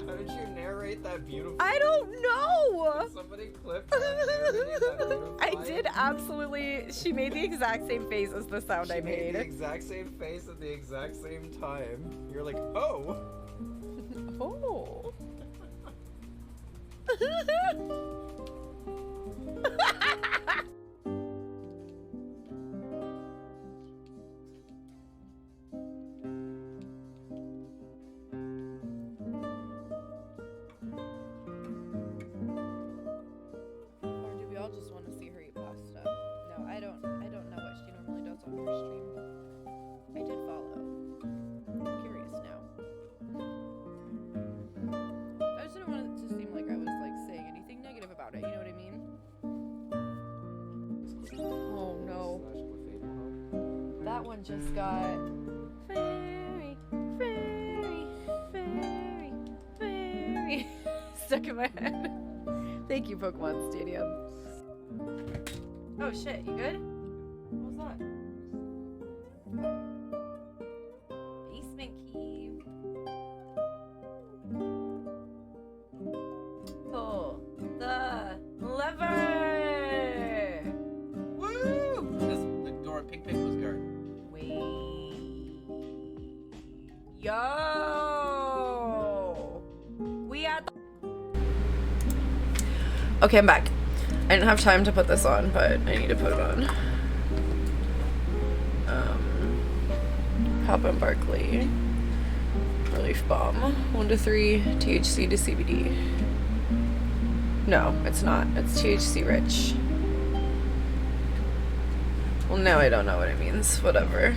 How did you narrate that beautifully? I don't know. Did somebody clip that narrating that beautifully? I did absolutely. She made the exact same face as the sound I She made the made. exact same face at the exact same time. You're like, oh. Oh. Or do we all just want to see her eat pasta? No, I don't know what she normally does on her stream. I did follow. I'm curious now. I just didn't want it to seem like I was like saying anything negative about it, you know what I mean? Oh no. That one just got very, very, very, very stuck in my head. Thank you, Pokemon Stadium. Oh shit, you good? What was that? Basement key. Pull the lever. Woo! The door Pink Pink was guard. Wait. Yo! We at the... Okay, I'm back. I didn't have time to put this on, but I need to put it on. Papa and Barkley. Relief Balm. 1 to 3 THC to CBD. No, it's not. It's THC rich. Well, now I don't know what it means. Whatever.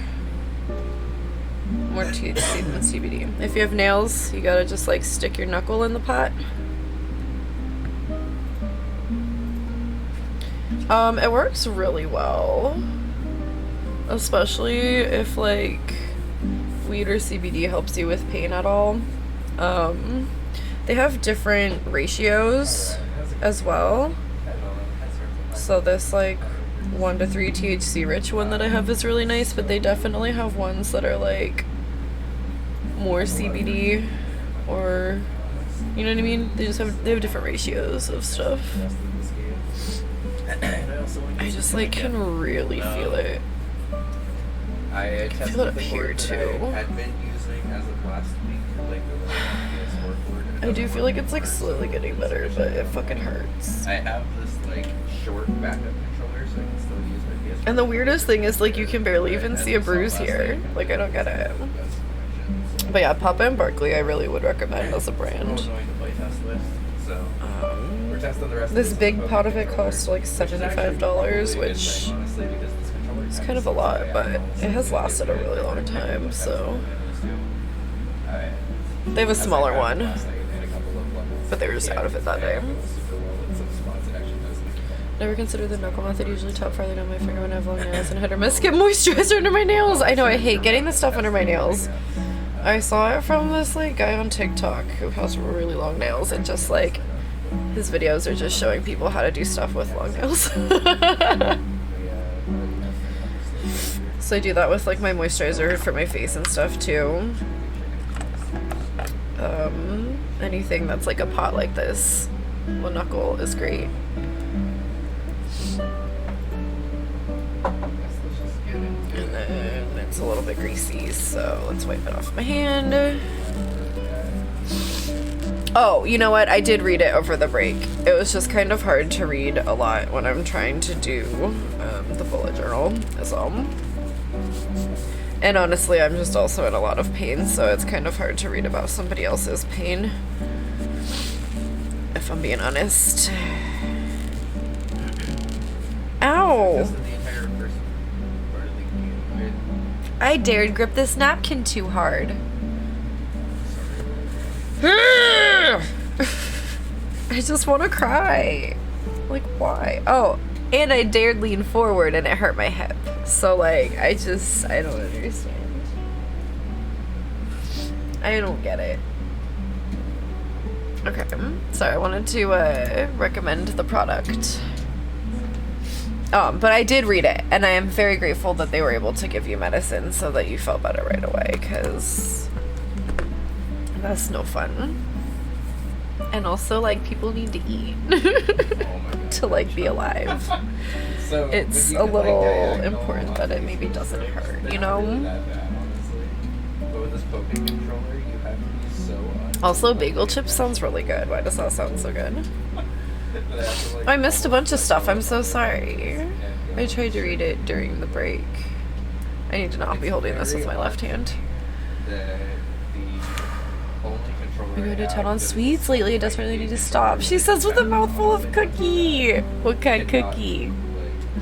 More THC than CBD. If you have nails, you gotta just like stick your knuckle in the pot. It works really well. Especially if like weed or CBD helps you with pain at all. They have different ratios as well. So this like 1 to 3 THC rich one that I have is really nice, but they definitely have ones that are like more CBD, or you know what I mean? They have different ratios of stuff. I just like can really feel it. I can feel it up here too. I had been using as of last week, like the PS4 cord. I do feel like it's like slowly getting better, but it fucking hurts. I have this like short backup controller, so I can still use my PS4. And the weirdest thing is like you can barely even see a bruise here. Like I don't get it. But yeah, Papa and Barkley I really would recommend as a brand. We're testing the rest This of big pot of it costs like $75, which is kind of a lot, but it has lasted a really long time, so. They have a smaller one, but they were just out of it that day. Never considered the knuckle method, usually top farther down my finger when I have long nails and hit or miss. Get moisturizer under my nails! I know, I hate getting this stuff under my nails. I saw it from this like guy on TikTok who has really long nails, and just like his videos are just showing people how to do stuff with long nails. So I do that with like my moisturizer for my face and stuff too. Anything that's like a pot like this, the knuckle is great. And then it's a little bit greasy, so let's wipe it off my hand. Oh, you know what? I did read it over the break. It was just kind of hard to read a lot when I'm trying to do the bullet journal as well. And honestly, I'm just also in a lot of pain, so it's kind of hard to read about somebody else's pain, if I'm being honest. Ow! I dared grip this napkin too hard. I just want to cry. Like, why? Oh, and I dared lean forward and it hurt my hip. So, like, I don't understand. I don't get it. Okay, sorry, I wanted to recommend the product. But I did read it, and I am very grateful that they were able to give you medicine so that you felt better right away, because that's no fun. And also, like, people need to eat to, like, be alive. So It's if you a could, like, little diagonal important that it maybe doesn't hurt, you They're know? not really that bad, honestly. But with this poking controller, you have to be so Also, bagel chips sounds really good. Why does that sound so good? I missed a bunch of stuff. I'm so sorry. I tried to read it during the break. I need to not be holding this with my left hand. I'm going to town on sweets lately. I desperately need to stop. She says with a mouthful of cookie. What kind of cookie?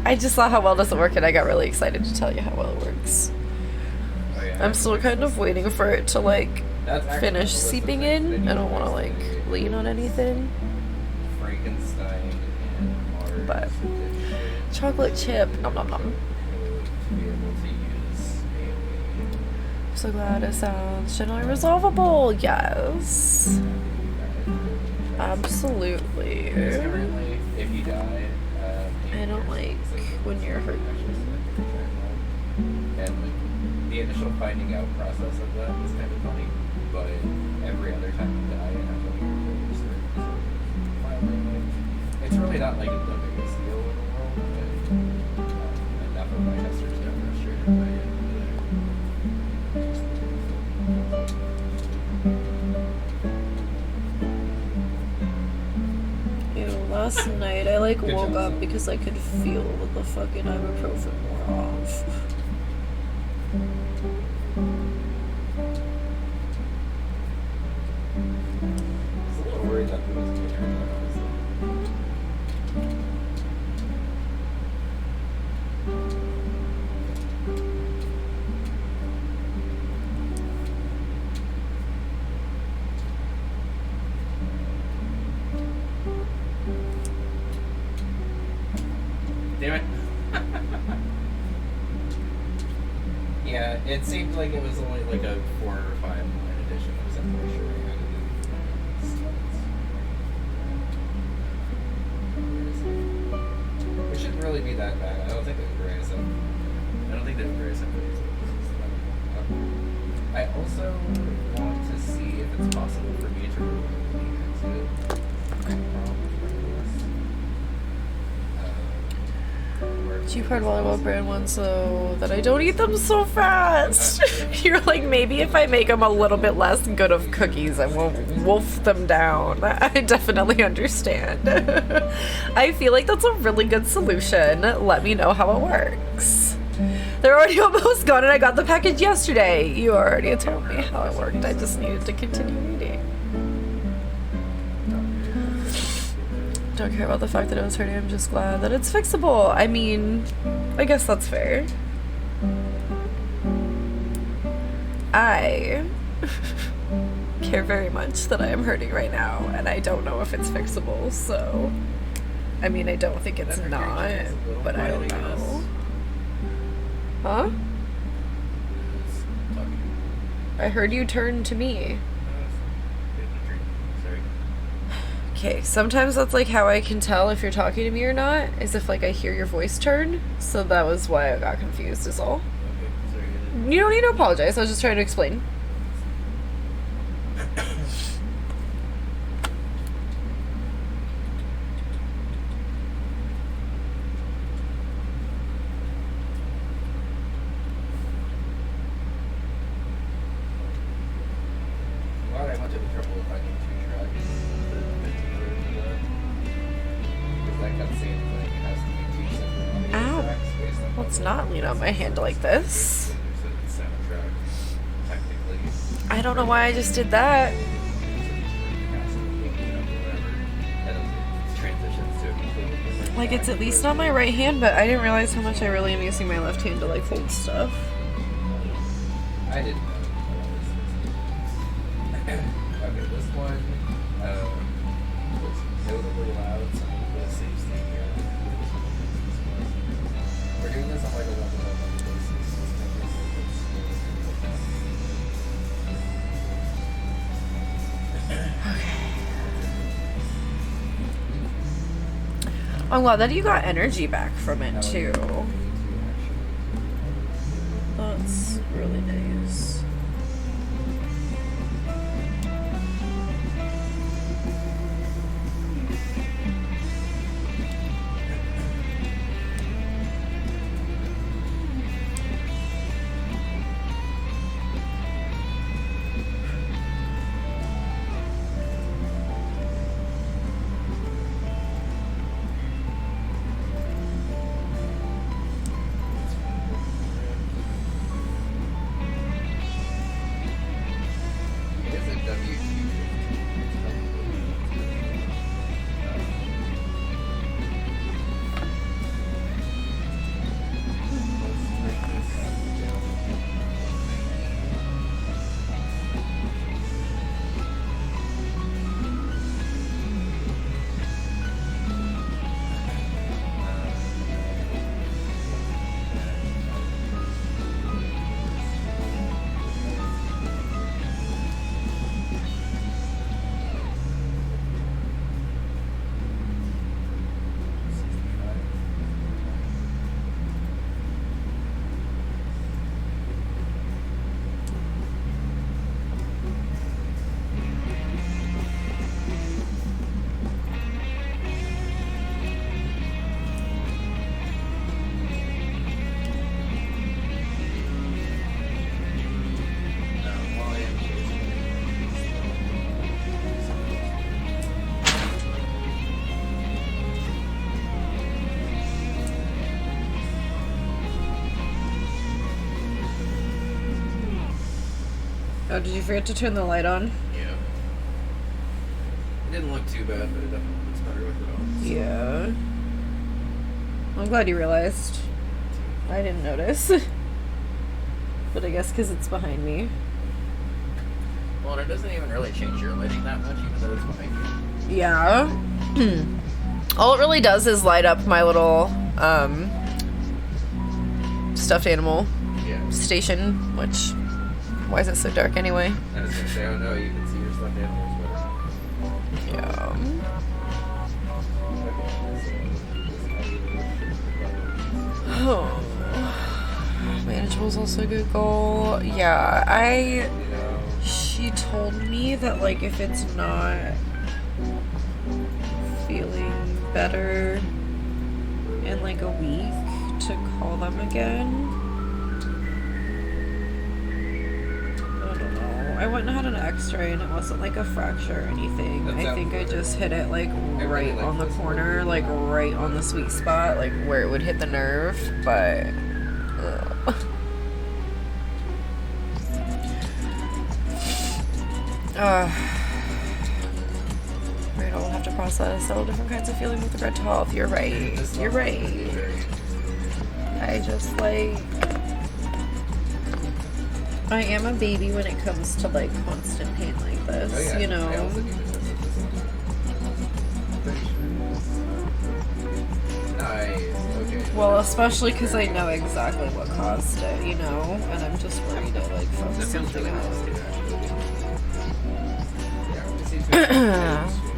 I just saw how well does it work and I got really excited to tell you how well it works. I'm still kind of waiting for it to like finish seeping in. I don't want to like lean on anything. Frankenstein and Mars But edition. chocolate chip. Nom nom nom. To be able to use I'm so glad it sounds generally resolvable. Yes. Absolutely. Currently, if you die, I don't like when you're hurt. and like the initial finding out process of that is kind of funny, but every other time you die, you have to like restart. It's really not like the biggest deal in the world, but enough of my testers got frustrated by it. Ew, last night I like Good woke job, up Sam. because I could feel the fucking ibuprofen wore off. I was a little worried that it was going to turn out, honestly. Damn it. Yeah, it seemed like it was only like a 4 or 5 line edition. I was definitely sure I had it in slots. It shouldn't really be that bad. I don't think that very simple. I don't think that very simple. I also want to see if it's possible for me to remove the exit from this. Cheap hard volleyball brand ones so that I don't eat them so fast. You're like, maybe if I make them a little bit less good of cookies, I won't wolf them down. I definitely understand. I feel like that's a really good solution. Let me know how it works. They're already almost gone and I got the package yesterday. You already told me how it worked. I just needed to continue reading. Don't care about the fact that it was hurting. I'm just glad that it's fixable. I mean, I guess that's fair. I care very much that I am hurting right now, and I don't know if it's fixable, so... I mean, I don't think it's not, but I don't know. Huh? I heard you turn to me. Okay, sometimes that's like how I can tell if you're talking to me or not, is if like I hear your voice turn. So that was why I got confused is all. You don't need to apologize, I was just trying to explain. Glad I went to the trouble of finding 2 tracks instead of 15 or because that cutscene thing has to be 2 separate audio Ow. tracks based on Let's what not lean on my hand like this. there's a soundtrack, technically. I don't know why I just did that. Has to be, whatever. And it transitions to a completely different Like it's track at least where- on my right hand, but I didn't realize how much I really am using my left hand to like hold stuff. I didn't know. Okay, this one was notably loud, so I'm going to save state I'm glad that you got energy back from it too. That's really nice. It is a W2. Oh, did you forget to turn the light on? Yeah. It didn't look too bad, but it definitely looks better with it on. Yeah. I'm glad you realized. I didn't notice. But I guess because it's behind me. Well, and it doesn't even really change your lighting that much, even though it's behind you. Yeah. All it really does is light up my little stuffed animal Yeah. station, which... Why is it so dark anyway? I was gonna say, oh no, you can see your stuffed animals better. Yeah. Oh. Manageable's also a good goal. Yeah, she told me that, like, if it's not feeling better in, like, a week, to call them again. I went and had an x-ray and it wasn't like a fracture or anything. I think I just hit it like right on the corner, like right on the sweet spot, like where it would hit the nerve, but right, I'll have to process several different kinds of feeling with regard to health. You're right. You're right. I just like I am a baby when it comes to like constant pain like this, Oh, yeah. you know. I also need to test it this one. Nice. Okay. Well, especially because I know exactly what caused it, you know, and I'm just worried it like from That feels something really nice else. too, actually. Yeah, it seems to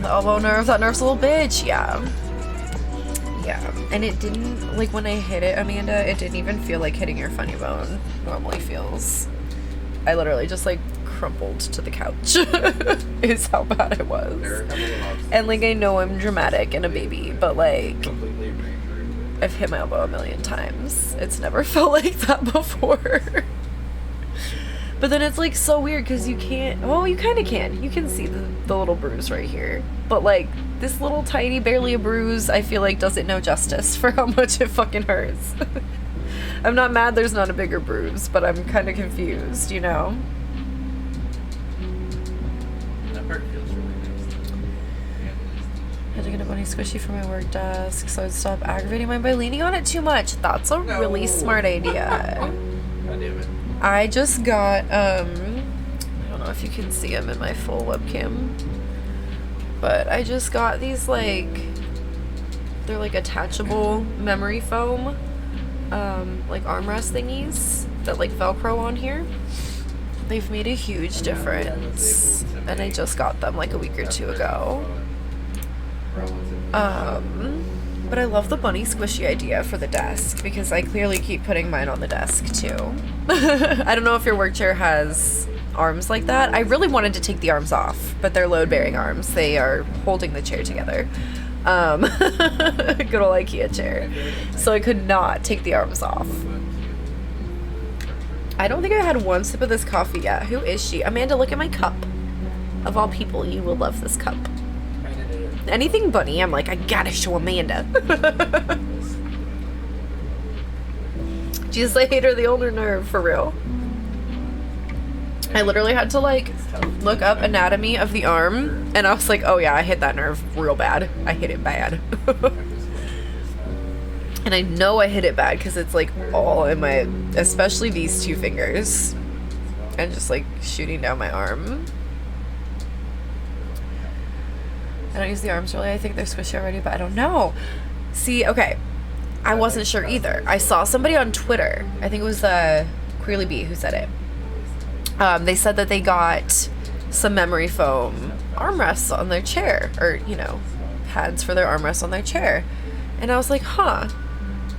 The elbow nerve, that nerve's a little bitch, yeah. Yeah, and it didn't, like when I hit it, Amanda, it didn't even feel like hitting your funny bone normally feels. I literally just like crumpled to the couch is how bad it was. There are a couple of obstacles. And like I know I'm dramatic and a baby, but like Completely agree. I've hit my elbow a million times. It's never felt like that before. But then it's like so weird because you can't, well, you kind of can. You can see the little bruise right here. But like this little tiny, barely a bruise, I feel like doesn't know justice for how much it fucking hurts. I'm not mad there's not a bigger bruise, but I'm kind of confused, you know? That part feels really nice. I had to get a bunny squishy for my work desk, so I'd stop aggravating mine by leaning on it too much. That's a really No. smart idea. God damn it. I just got, I don't know if you can see them in my full webcam, but I just got these, like, they're like attachable memory foam, like armrest thingies that like Velcro on here. They've made a huge difference, and I just got them like a week or two ago. But I love the bunny squishy idea for the desk because I clearly keep putting mine on the desk too. I don't know if your work chair has arms like that. I really wanted to take the arms off, but they're load-bearing arms. They are holding the chair together. Good old IKEA chair. So I could not take the arms off. I don't think I had one sip of this coffee yet. Who is she? Amanda, look at my cup. Of all people, you will love this cup. Anything bunny, I'm like, I gotta show Amanda. Jesus, I hate her the older nerve, for real. I literally had to like look up anatomy of the arm, and I was like, oh yeah, I hit that nerve real bad. I hit it bad. And I know I hit it bad because it's like all in my, especially these two fingers, and just like shooting down my arm. I don't use the arms really. I think they're squishy already, but I don't know. See, okay. I wasn't sure either. I saw somebody on Twitter. I think it was Queerly B who said it. They said that they got some memory foam armrests on their chair, or, you know, pads for their armrests on their chair. And I was like, huh,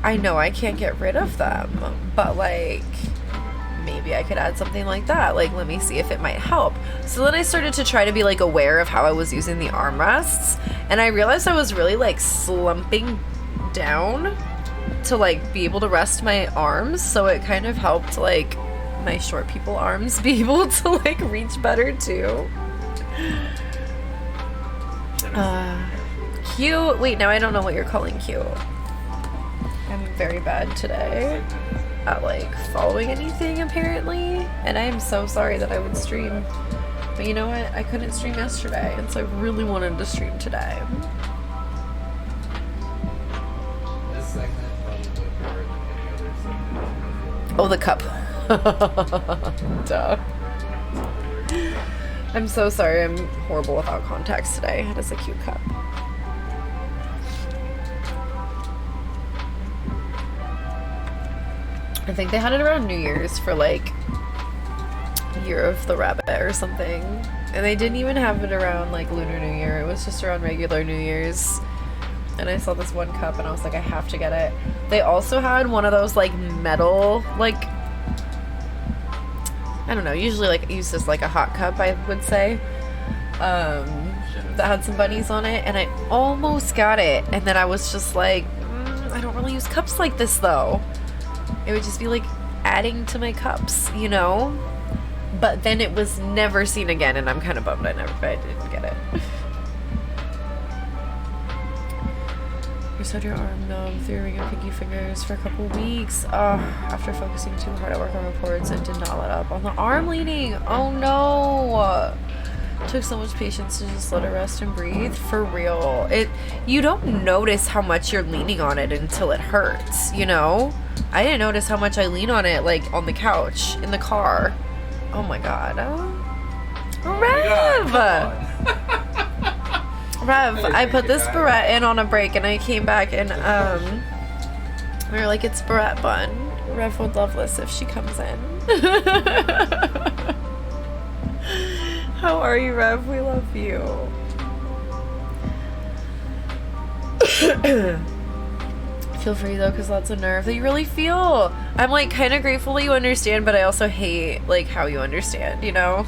I know I can't get rid of them, but like, maybe I could add something like that. Like, let me see if it might help. So then I started to try to be like aware of how I was using the armrests, and I realized I was really like slumping down to like be able to rest my arms, so it kind of helped like my short people arms be able to like reach better too. Cute. Wait, now I don't know what you're calling cute. I'm very bad today at like following anything apparently, and I am so sorry that I would stream, but you know what, I couldn't stream yesterday, and so I really wanted to stream today. This segment probably more than any other segment. Oh, the cup. Duh. I'm so sorry, I'm horrible without context today. It is a cute cup. I think they had it around New Year's for like Year of the Rabbit or something. And they didn't even have it around like Lunar New Year. It was just around regular New Year's. And I saw this one cup and I was like, I have to get it. They also had one of those like metal, like, I don't know, usually like used as like a hot cup, I would say. That had some bunnies on it, and I almost got it. And then I was just like, I don't really use cups like this though. It would just be like adding to my cups, you know? But then it was never seen again, and I'm kind of bummed I didn't get it. You said your arm numb through your ring of pinky fingers for a couple weeks. After focusing too hard at work on reports, it did not let up on the arm leaning. Oh no! Took so much patience to just let it rest and breathe. For real. You don't notice how much you're leaning on it until it hurts, you know? I didn't notice how much I lean on it, like, on the couch, in the car. Oh my god. Rev! Rev, I put this barrette in on a break, and I came back, and, we were like, it's barrette bun. Rev would love this if she comes in. How are you, Rev? We love you. Feel free though, because that's a nerve that you really feel. I'm like kind of grateful that you understand, but I also hate like how you understand, you know?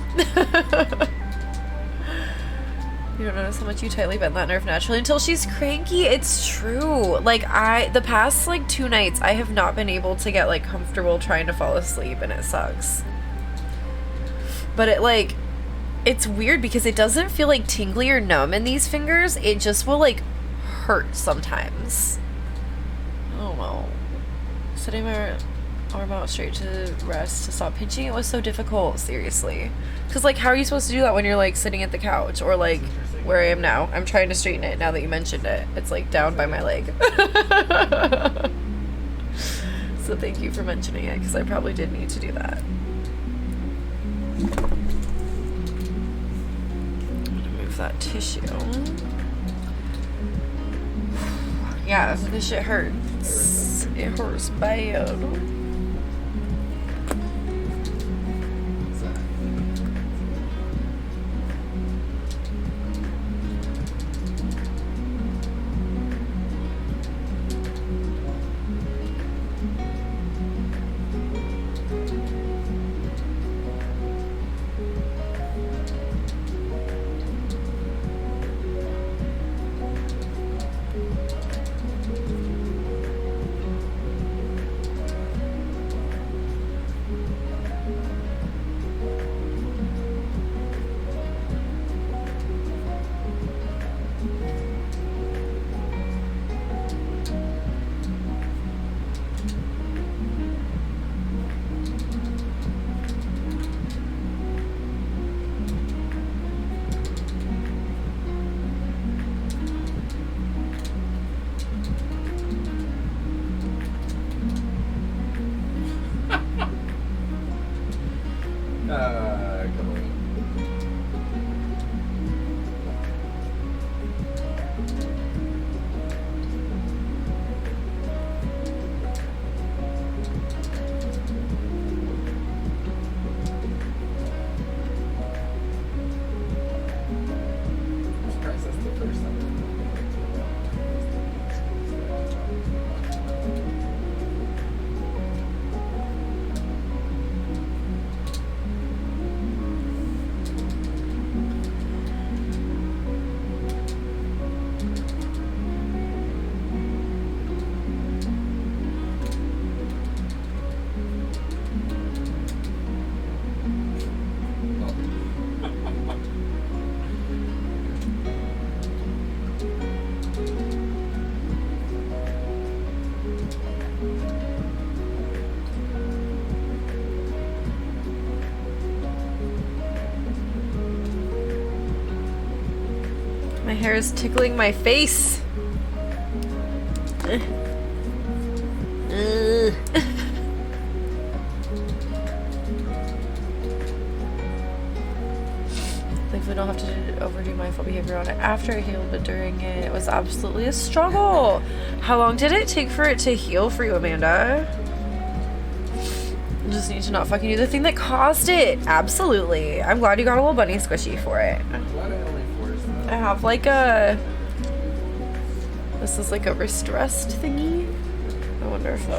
You don't notice how much you tightly bend that nerve naturally until she's cranky. It's true. Like the past like 2 nights, I have not been able to get like comfortable trying to fall asleep, and it sucks. But it's weird because it doesn't feel like tingly or numb in these fingers. It just will like hurt sometimes. I don't know. Setting my arm out straight to rest to stop pinching, it was so difficult, seriously. Because like, how are you supposed to do that when you're like sitting at the couch, or like where I am now? I'm trying to straighten it now that you mentioned it. It's like down by my leg. So thank you for mentioning it, because I probably did need to do that. That tissue. Yeah, this shit hurts. It hurts bad. hair is tickling my face. Thankfully, I don't have to overdo mindful behavior on it after I healed, but during it was absolutely a struggle. How long did it take for it to heal for you, Amanda? Just need to not fucking do the thing that caused it. Absolutely. I'm glad you got a little bunny squishy for it. I'm glad I only forced that. I have like a... This is like a wrist rest thingy. I wonder if that